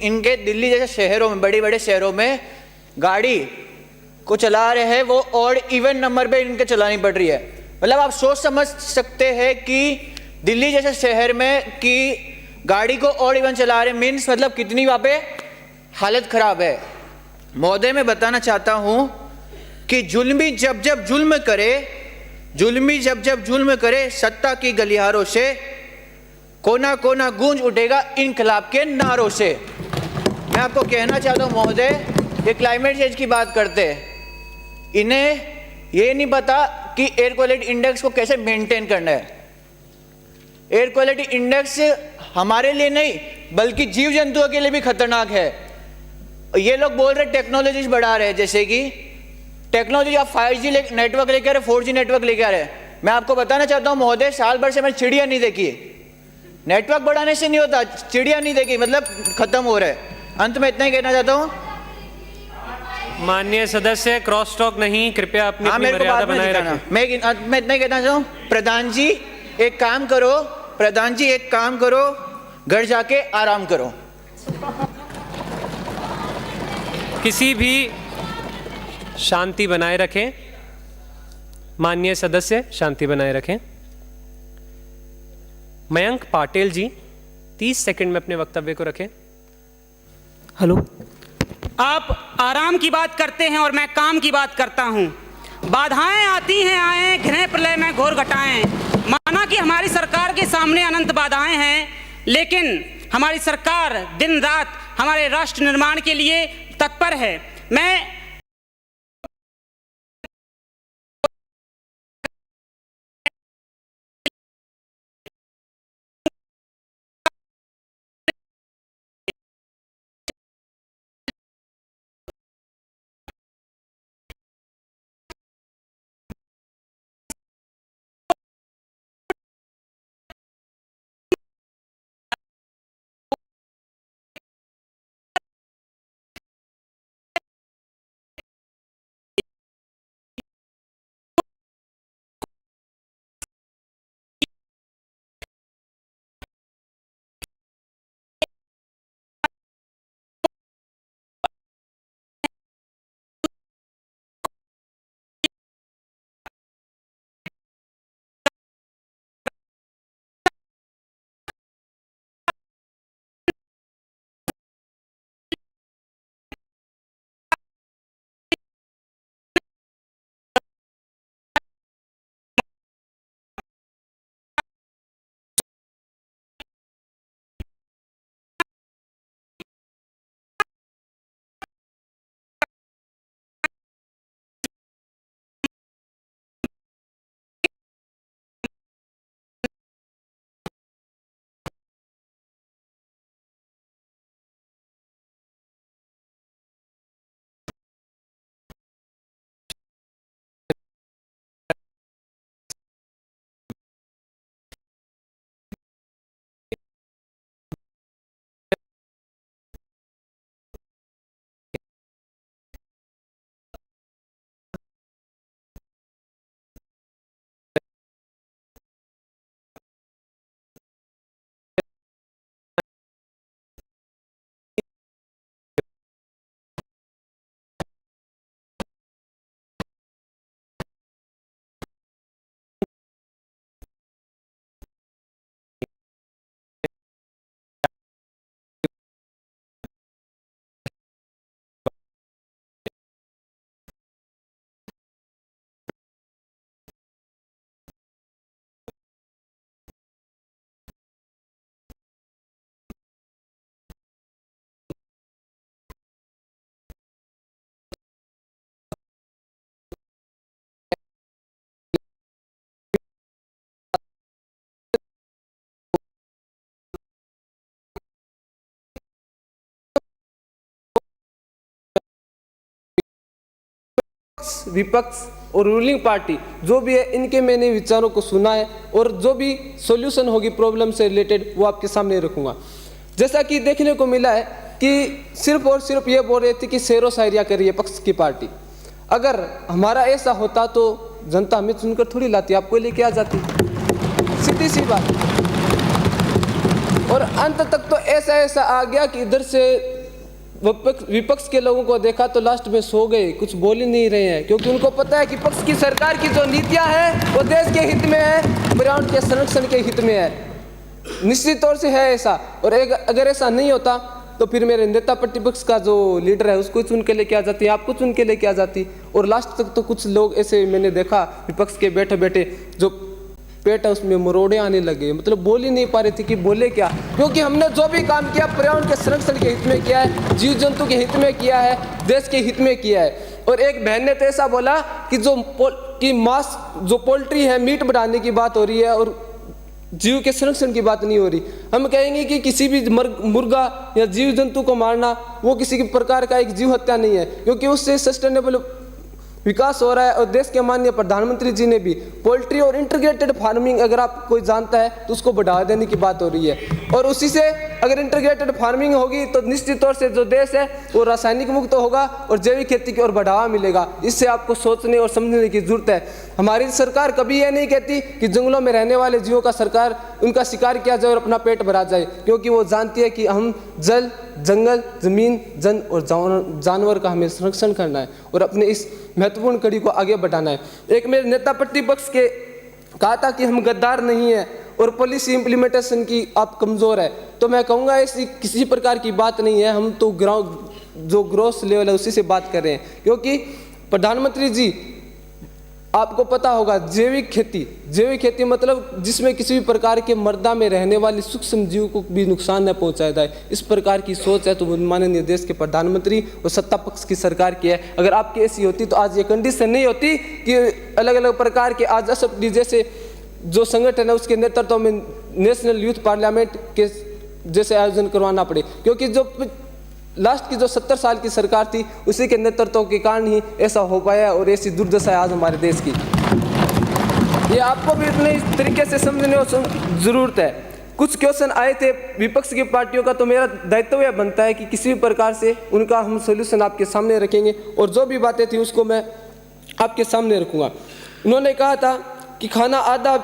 इनके दिल्ली जैसे शहरों में, बड़े बड़े शहरों में गाड़ी को चला रहे हैं वो ऑड इवन नंबर पे इनके चलानी पड़ रही है. मतलब आप सोच समझ सकते हैं कि दिल्ली जैसे शहर में कि गाड़ी को ऑड इवन चला रहे मीन्स मतलब कितनी वहाँ पे हालत खराब है. महोदय मैं बताना चाहता हूँ कि जुल्मी जब जब जुल्म करे सत्ता की गलियारों से कोना कोना गूंज उठेगा इनकलाब के नारों से. मैं आपको कहना चाहता हूँ महोदय, ये क्लाइमेट चेंज की बात करते हैं, इन्हें ये नहीं पता कि एयर क्वालिटी इंडेक्स को कैसे मेंटेन करना है. एयर क्वालिटी इंडेक्स हमारे लिए नहीं बल्कि जीव जंतुओं के लिए भी खतरनाक है. ये लोग बोल रहे टेक्नोलॉजीज बढ़ा रहे हैं, जैसे कि टेक्नोलॉजी आप 5G नेटवर्क लेके आ रहे, 4G नेटवर्क लेके आ रहे हैं, मैं आपको बताना चाहता हूँ महोदय, साल भर से मैंने चिड़िया नहीं देखी है। नेटवर्क बढ़ाने से नहीं होता, चिड़िया नहीं देखी मतलब खत्म हो रहा है। अंत में इतना ही कहना चाहता हूँ। माननीय सदस्य, क्रॉस टॉक नहीं, कृपया अपनी मर्यादा बनाए रखें। मैं इतना ही कहना चाहता हूँ, प्रधान जी एक काम करो, प्रधान जी एक काम करो, घर जाके आराम करो। किसी भी शांति बनाए रखें। माननीय सदस्य शांति बनाए रखें। मयंक पाटिल जी 30 सेकंड में अपने वक्तव्य को रखें। हेलो, आप आराम की बात करते हैं और मैं काम की बात करता हूं। बाधाएं आती हैं आए, घृणा प्रलय में घोर घटाएं। माना कि हमारी सरकार के सामने अनंत बाधाएं हैं, लेकिन हमारी सरकार दिन रात हमारे राष्ट्र निर्माण के लिए तत्पर है। मैं विपक्ष और रूलिंग पार्टी जो भी है, इनके मैंने विचारों को सुना है और जो भी सॉल्यूशन होगी प्रॉब्लम से रिलेटेड वो आपके सामने रखूंगा। जैसा कि देखने को मिला है कि सिर्फ और सिर्फ ये बोल रहे थे कि शेरो शायरिया कर रही है पक्ष की पार्टी। अगर हमारा ऐसा होता तो जनता हमें चुनकर थोड़ी लाती, आपको लेके आ जाती, सीधी सी बात। और अंत तक तो ऐसा आ गया कि इधर से विपक्ष के लोगों को देखा तो लास्ट में सो गए, कुछ बोल ही नहीं रहे हैं, क्योंकि उनको पता है कि पक्ष की सरकार की जो नीतियां हैं वो देश के हित में है, पर्यावरण के संरक्षण के हित में है। निश्चित तौर से है ऐसा। और अगर ऐसा नहीं होता तो फिर मेरे नेता प्रतिपक्ष का जो लीडर है उसको चुन के लेके आ जाती, आपको चुन के लेके आ जाती। और लास्ट तक तो कुछ लोग ऐसे मैंने देखा विपक्ष के बैठे बैठे जो पेट है उसमें मरोड़े आने लगे, मतलब बोल ही नहीं पा रहे थे कि बोले क्या, क्योंकि हमने जो भी काम किया पर्यावरण के संरक्षण के हित में किया है, जीव जंतु के हित में किया है, देश के हित में किया है। और एक बहन ने तो ऐसा बोला कि मांस जो पोल्ट्री है, मीट बढ़ाने की बात हो रही है और जीव के संरक्षण की बात नहीं हो रही। हम कहेंगे कि किसी भी मुर्गा या जीव जंतु को मारना वो किसी प्रकार का एक जीव हत्या नहीं है, क्योंकि उससे सस्टेनेबल विकास हो रहा है। और देश के माननीय प्रधानमंत्री जी ने भी पोल्ट्री और इंटीग्रेटेड फार्मिंग, अगर आप कोई जानता है तो उसको बढ़ावा देने की बात हो रही है। और उसी से अगर इंटीग्रेटेड फार्मिंग होगी तो निश्चित तौर से जो देश है वो रासायनिक मुक्त होगा और जैविक खेती की ओर बढ़ावा मिलेगा। इससे आपको सोचने और समझने की जरूरत है। हमारी सरकार कभी यह नहीं कहती कि जंगलों में रहने वाले जीवों का सरकार उनका शिकार किया जाए और अपना पेट भरा जाए, क्योंकि वो जानती है कि हम जल, जंगल, जमीन, जन और जानवर का हमें संरक्षण करना है और अपने इस महत्वपूर्ण कड़ी को आगे बढ़ाना है। एक मेरे नेता प्रतिपक्ष के कहा था कि हम गद्दार नहीं है और पॉलिसी इम्प्लीमेंटेशन की आप कमज़ोर है, तो मैं कहूँगा ऐसी किसी प्रकार की बात नहीं है। हम तो जो ग्रॉस लेवल है उसी से बात कर रहे हैं, क्योंकि प्रधानमंत्री जी आपको पता होगा जैविक खेती मतलब जिसमें किसी भी प्रकार के मृदा में रहने वाली सूक्ष्म जीव को भी नुकसान न पहुंचाया जाए, इस प्रकार की सोच है तो माननीय देश के प्रधानमंत्री और सत्ता पक्ष की सरकार की है। अगर आपकी ऐसी होती तो आज ये कंडीशन नहीं होती कि अलग अलग प्रकार के आज असफली जैसे जो संगठन है उसके नेतृत्व में नेशनल यूथ पार्लियामेंट के जैसे आयोजन करवाना पड़े, क्योंकि जो लास्ट की जो 70 साल की सरकार थी उसी के नेतृत्व के कारण ही ऐसा हो पाया और ऐसी दुर्दशा है आज हमारे देश की। ये आपको भी इतने इस तरीके से समझने की जरूरत है। कुछ क्वेश्चन आए थे विपक्ष की पार्टियों का, तो मेरा दायित्व यह बनता है कि किसी भी प्रकार से उनका हम सोल्यूशन आपके सामने रखेंगे और जो भी बातें थी उसको मैं आपके सामने रखूँगा। उन्होंने कहा था कि खाना आधा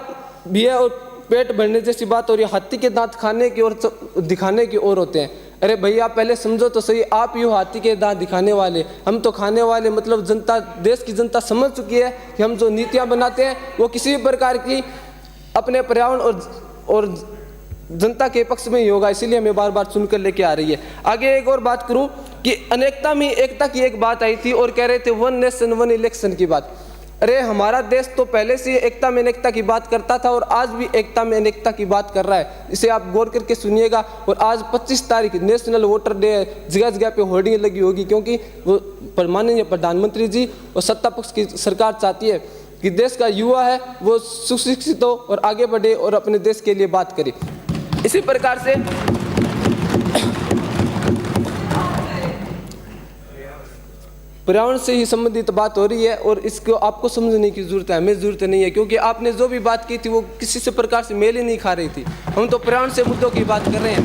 भी है और पेट भरने जैसी बात, और ये हाथी के दांत खाने की और दिखाने की ओर होते हैं। अरे भैया पहले समझो तो सही, आप यूँ हाथी के दांत दिखाने वाले, हम तो खाने वाले। मतलब जनता, देश की जनता समझ चुकी है कि हम जो नीतियाँ बनाते हैं वो किसी भी प्रकार की अपने पर्यावरण और जनता के पक्ष में ही होगा, इसीलिए हमें बार बार सुनकर लेके आ रही है। आगे एक और बात करूँ कि अनेकता में एकता की एक बात आई थी और कह रहे थे 1 नेशन 1 इलेक्शन की बात। अरे हमारा देश तो पहले से एकता में अनेकता की बात करता था और आज भी एकता में अनेकता की बात कर रहा है। इसे आप गौर करके सुनिएगा। और आज 25 तारीख नेशनल वोटर डे है, जगह जगह पे होर्डिंग लगी होगी, क्योंकि वो माननीय प्रधानमंत्री जी और सत्ता पक्ष की सरकार चाहती है कि देश का युवा है वो सुशिक्षित हो और आगे बढ़े और अपने देश के लिए बात करे। इसी प्रकार से पर्यावरण से ही संबंधित बात हो रही है और इसको आपको समझने की जरूरत है, हमें जरूरत नहीं है, क्योंकि आपने जो भी बात की थी वो किसी से प्रकार से मेल ही नहीं खा रही थी। हम तो पर्यावरण से मुद्दों की बात कर रहे हैं।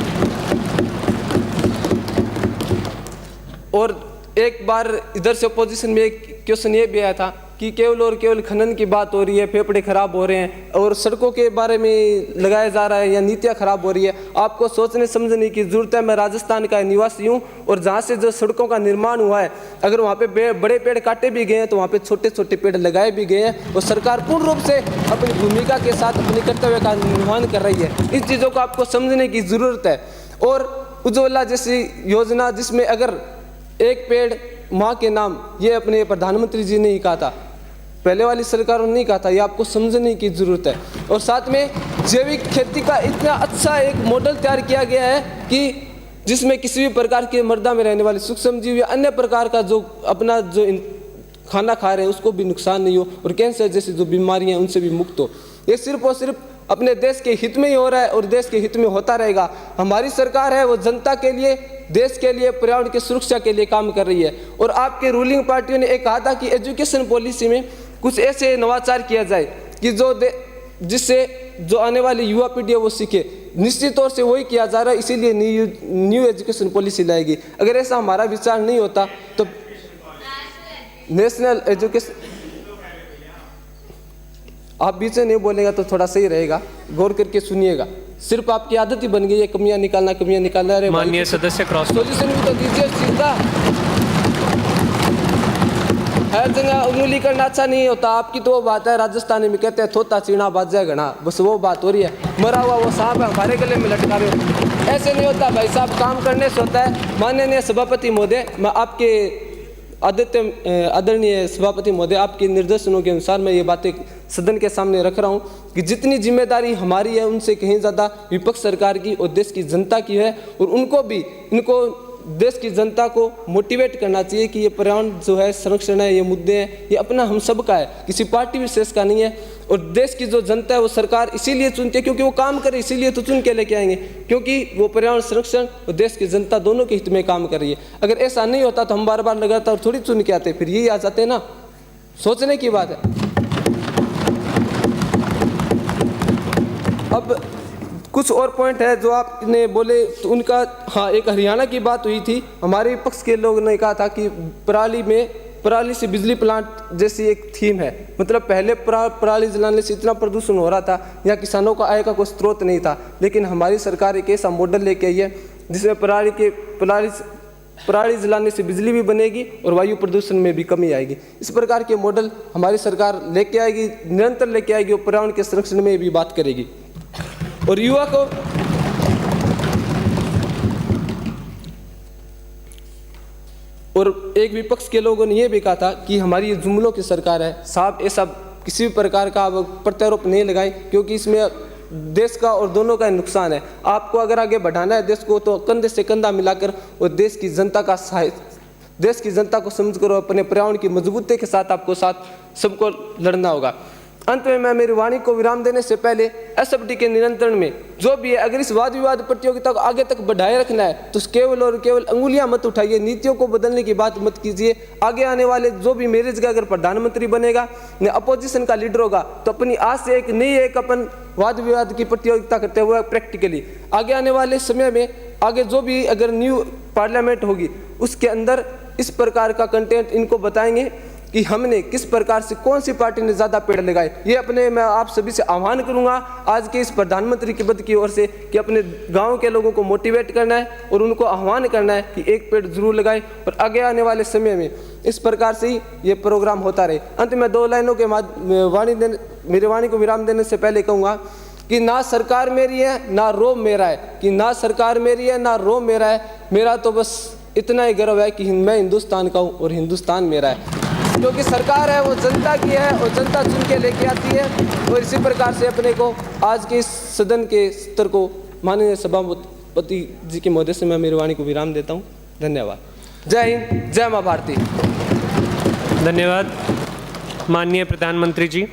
और एक बार इधर से अपोजिशन में एक क्वेश्चन ये भी आया था कि केवल और केवल खनन की बात हो रही है, फेफड़े खराब हो रहे हैं और सड़कों के बारे में लगाया जा रहा है या नीतियाँ खराब हो रही है। आपको सोचने समझने की जरूरत है। मैं राजस्थान का निवासी हूँ और जहाँ से जो सड़कों का निर्माण हुआ है, अगर वहाँ पे बड़े पेड़ काटे भी गए हैं तो वहाँ पे छोटे छोटे पेड़ लगाए भी गए हैं और सरकार पूर्ण रूप से अपनी भूमिका के साथ अपने कर्तव्य का निर्वहन कर रही है। इन चीज़ों को आपको समझने की जरूरत है। और उज्ज्वला जैसी योजना जिसमें अगर एक पेड़ माँ के नाम, ये अपने प्रधानमंत्री जी ने ही कहा था, पहले वाली सरकारों ने नहीं कहा था, ये आपको समझने की जरूरत है। और साथ में जैविक खेती का इतना अच्छा एक मॉडल तैयार किया गया है कि जिसमें किसी भी प्रकार के मृदा में रहने वाले सूक्ष्म जीव या अन्य प्रकार का जो अपना जो खाना खा रहे हैं उसको भी नुकसान नहीं हो और कैंसर जैसी जो बीमारियां उनसे भी मुक्त हो। ये सिर्फ और सिर्फ अपने देश के हित में ही हो रहा है और देश के हित में होता रहेगा। हमारी सरकार है वो जनता के लिए, देश के लिए, पर्यावरण की सुरक्षा के लिए काम कर रही है। और आपके रूलिंग पार्टियों ने एक कहा था कि एजुकेशन पॉलिसी में कुछ ऐसे नवाचार किया जाए कि जिससे जो आने वाली युवा पीढ़ी है वो सीखे। निश्चित तौर से वही किया जा रहा है, इसीलिए न्यू एजुकेशन पॉलिसी लाएगी। अगर ऐसा हमारा विचार नहीं होता तो नेशनल एजुकेशन, आप बीच में नहीं बोलेगा तो थोड़ा सही रहेगा, गौर करके सुनिएगा। सिर्फ आपकी आदत ही बन गई है कमियां निकालना। अरे माननीय सदस्य क्रॉस सोल्यूशन भी तो दीजिए इस चीज का। हर जगह उंगली करना अच्छा नहीं होता। आपकी तो वो बात है, राजस्थानी में कहते हैं थोता चीना बाजा घना, बस वो बात हो रही है। मरा हुआ वो सांप है हमारे गले में लटका रहे हो, ऐसे नहीं होता भाई साहब, काम करने से होता है। माननीय सभापति महोदय, मैं आपके आदरणीय सभापति महोदय, आपके निर्देशनों के अनुसार मैं ये बातें सदन के सामने रख रहा हूँ कि जितनी जिम्मेदारी हमारी है उनसे कहीं ज़्यादा विपक्ष सरकार की और देश की जनता की है। और इनको देश की जनता को मोटिवेट करना चाहिए कि ये पर्यावरण जो है, संरक्षण है, ये मुद्दे हैं, ये अपना हम सब का है, किसी पार्टी विशेष का नहीं है। और देश की जो जनता है वो सरकार इसीलिए चुनती है क्योंकि वो काम करे, इसीलिए तो चुन के लेके आएंगे, क्योंकि वो पर्यावरण संरक्षण और देश की जनता दोनों के हित में काम कर रही है। अगर ऐसा नहीं होता तो हम बार बार लगातार थोड़ी चुन के आते, फिर यही आ जाते ना। सोचने की बात है। अब कुछ और पॉइंट है जो आपने बोले तो उनका, हाँ, एक हरियाणा की बात हुई थी। हमारे विपक्ष के लोगों ने कहा था कि पराली से बिजली प्लांट जैसी एक थीम है। मतलब पहले पराली जलाने से इतना प्रदूषण हो रहा था, यहाँ किसानों का आय का कोई स्रोत नहीं था, लेकिन हमारी सरकार एक ऐसा मॉडल लेके आई है जिसमें पराली जलाने से बिजली भी बनेगी और वायु प्रदूषण में भी कमी आएगी। इस प्रकार के मॉडल हमारी सरकार लेके आएगी, निरंतर लेके आएगी और पर्यावरण के संरक्षण में भी बात करेगी। और युवा को और एक विपक्ष के लोगों ने यह भी कहा था कि हमारी ये जुमलों की सरकार है। साहब, ऐसा किसी भी प्रकार का प्रत्यारोप नहीं लगाए, क्योंकि इसमें देश का और दोनों का नुकसान है। आपको अगर आगे बढ़ाना है देश को तो कंधे से कंधा मिलाकर और देश की जनता को समझकर अपने पर्यावरण की मजबूती के साथ आपको सबको लड़ना होगा। अंत में मैं मेरी वाणी को विराम देने से पहले एसएफटी के नियंत्रण में जो भी है, अगर इस वाद विवाद प्रतियोगिता को आगे तक बढ़ाए रखना है तो केवल और केवल अंगुलियां मत उठाइए, नीतियों को बदलने की बात मत कीजिए। आगे आने वाले जो भी मेरी जगह अगर प्रधानमंत्री बनेगा या अपोजिशन का लीडर होगा तो अपनी आज से एक अपन वाद विवाद की प्रतियोगिता करते हुए प्रैक्टिकली आगे आने वाले समय में आगे जो भी अगर न्यू पार्लियामेंट होगी उसके अंदर इस प्रकार का कंटेंट इनको बताएंगे कि हमने किस प्रकार से कौन सी पार्टी ने ज़्यादा पेड़ लगाए। ये अपने मैं आप सभी से आह्वान करूंगा आज के इस प्रधानमंत्री के पद की ओर से कि अपने गांव के लोगों को मोटिवेट करना है और उनको आह्वान करना है कि एक पेड़ जरूर लगाएं और आगे आने वाले समय में इस प्रकार से ही ये प्रोग्राम होता रहे। अंत में 2 लाइनों के मेरी वाणी को विराम देने से पहले कहूँगा कि ना सरकार मेरी है ना रोम मेरा है, कि ना सरकार मेरी है ना रोम मेरा है, मेरा तो बस इतना ही गर्व है कि मैं हिंदुस्तान का हूँ और हिंदुस्तान मेरा है। क्योंकि सरकार है वो जनता की है और जनता चुन के लेके आती है। और इसी प्रकार से अपने को आज के इस सदन के स्तर को माननीय सभापति जी के महोदय से मैं मेरी वाणी को विराम देता हूँ। धन्यवाद। जय हिंद, जय माँ भारती। धन्यवाद माननीय प्रधानमंत्री जी।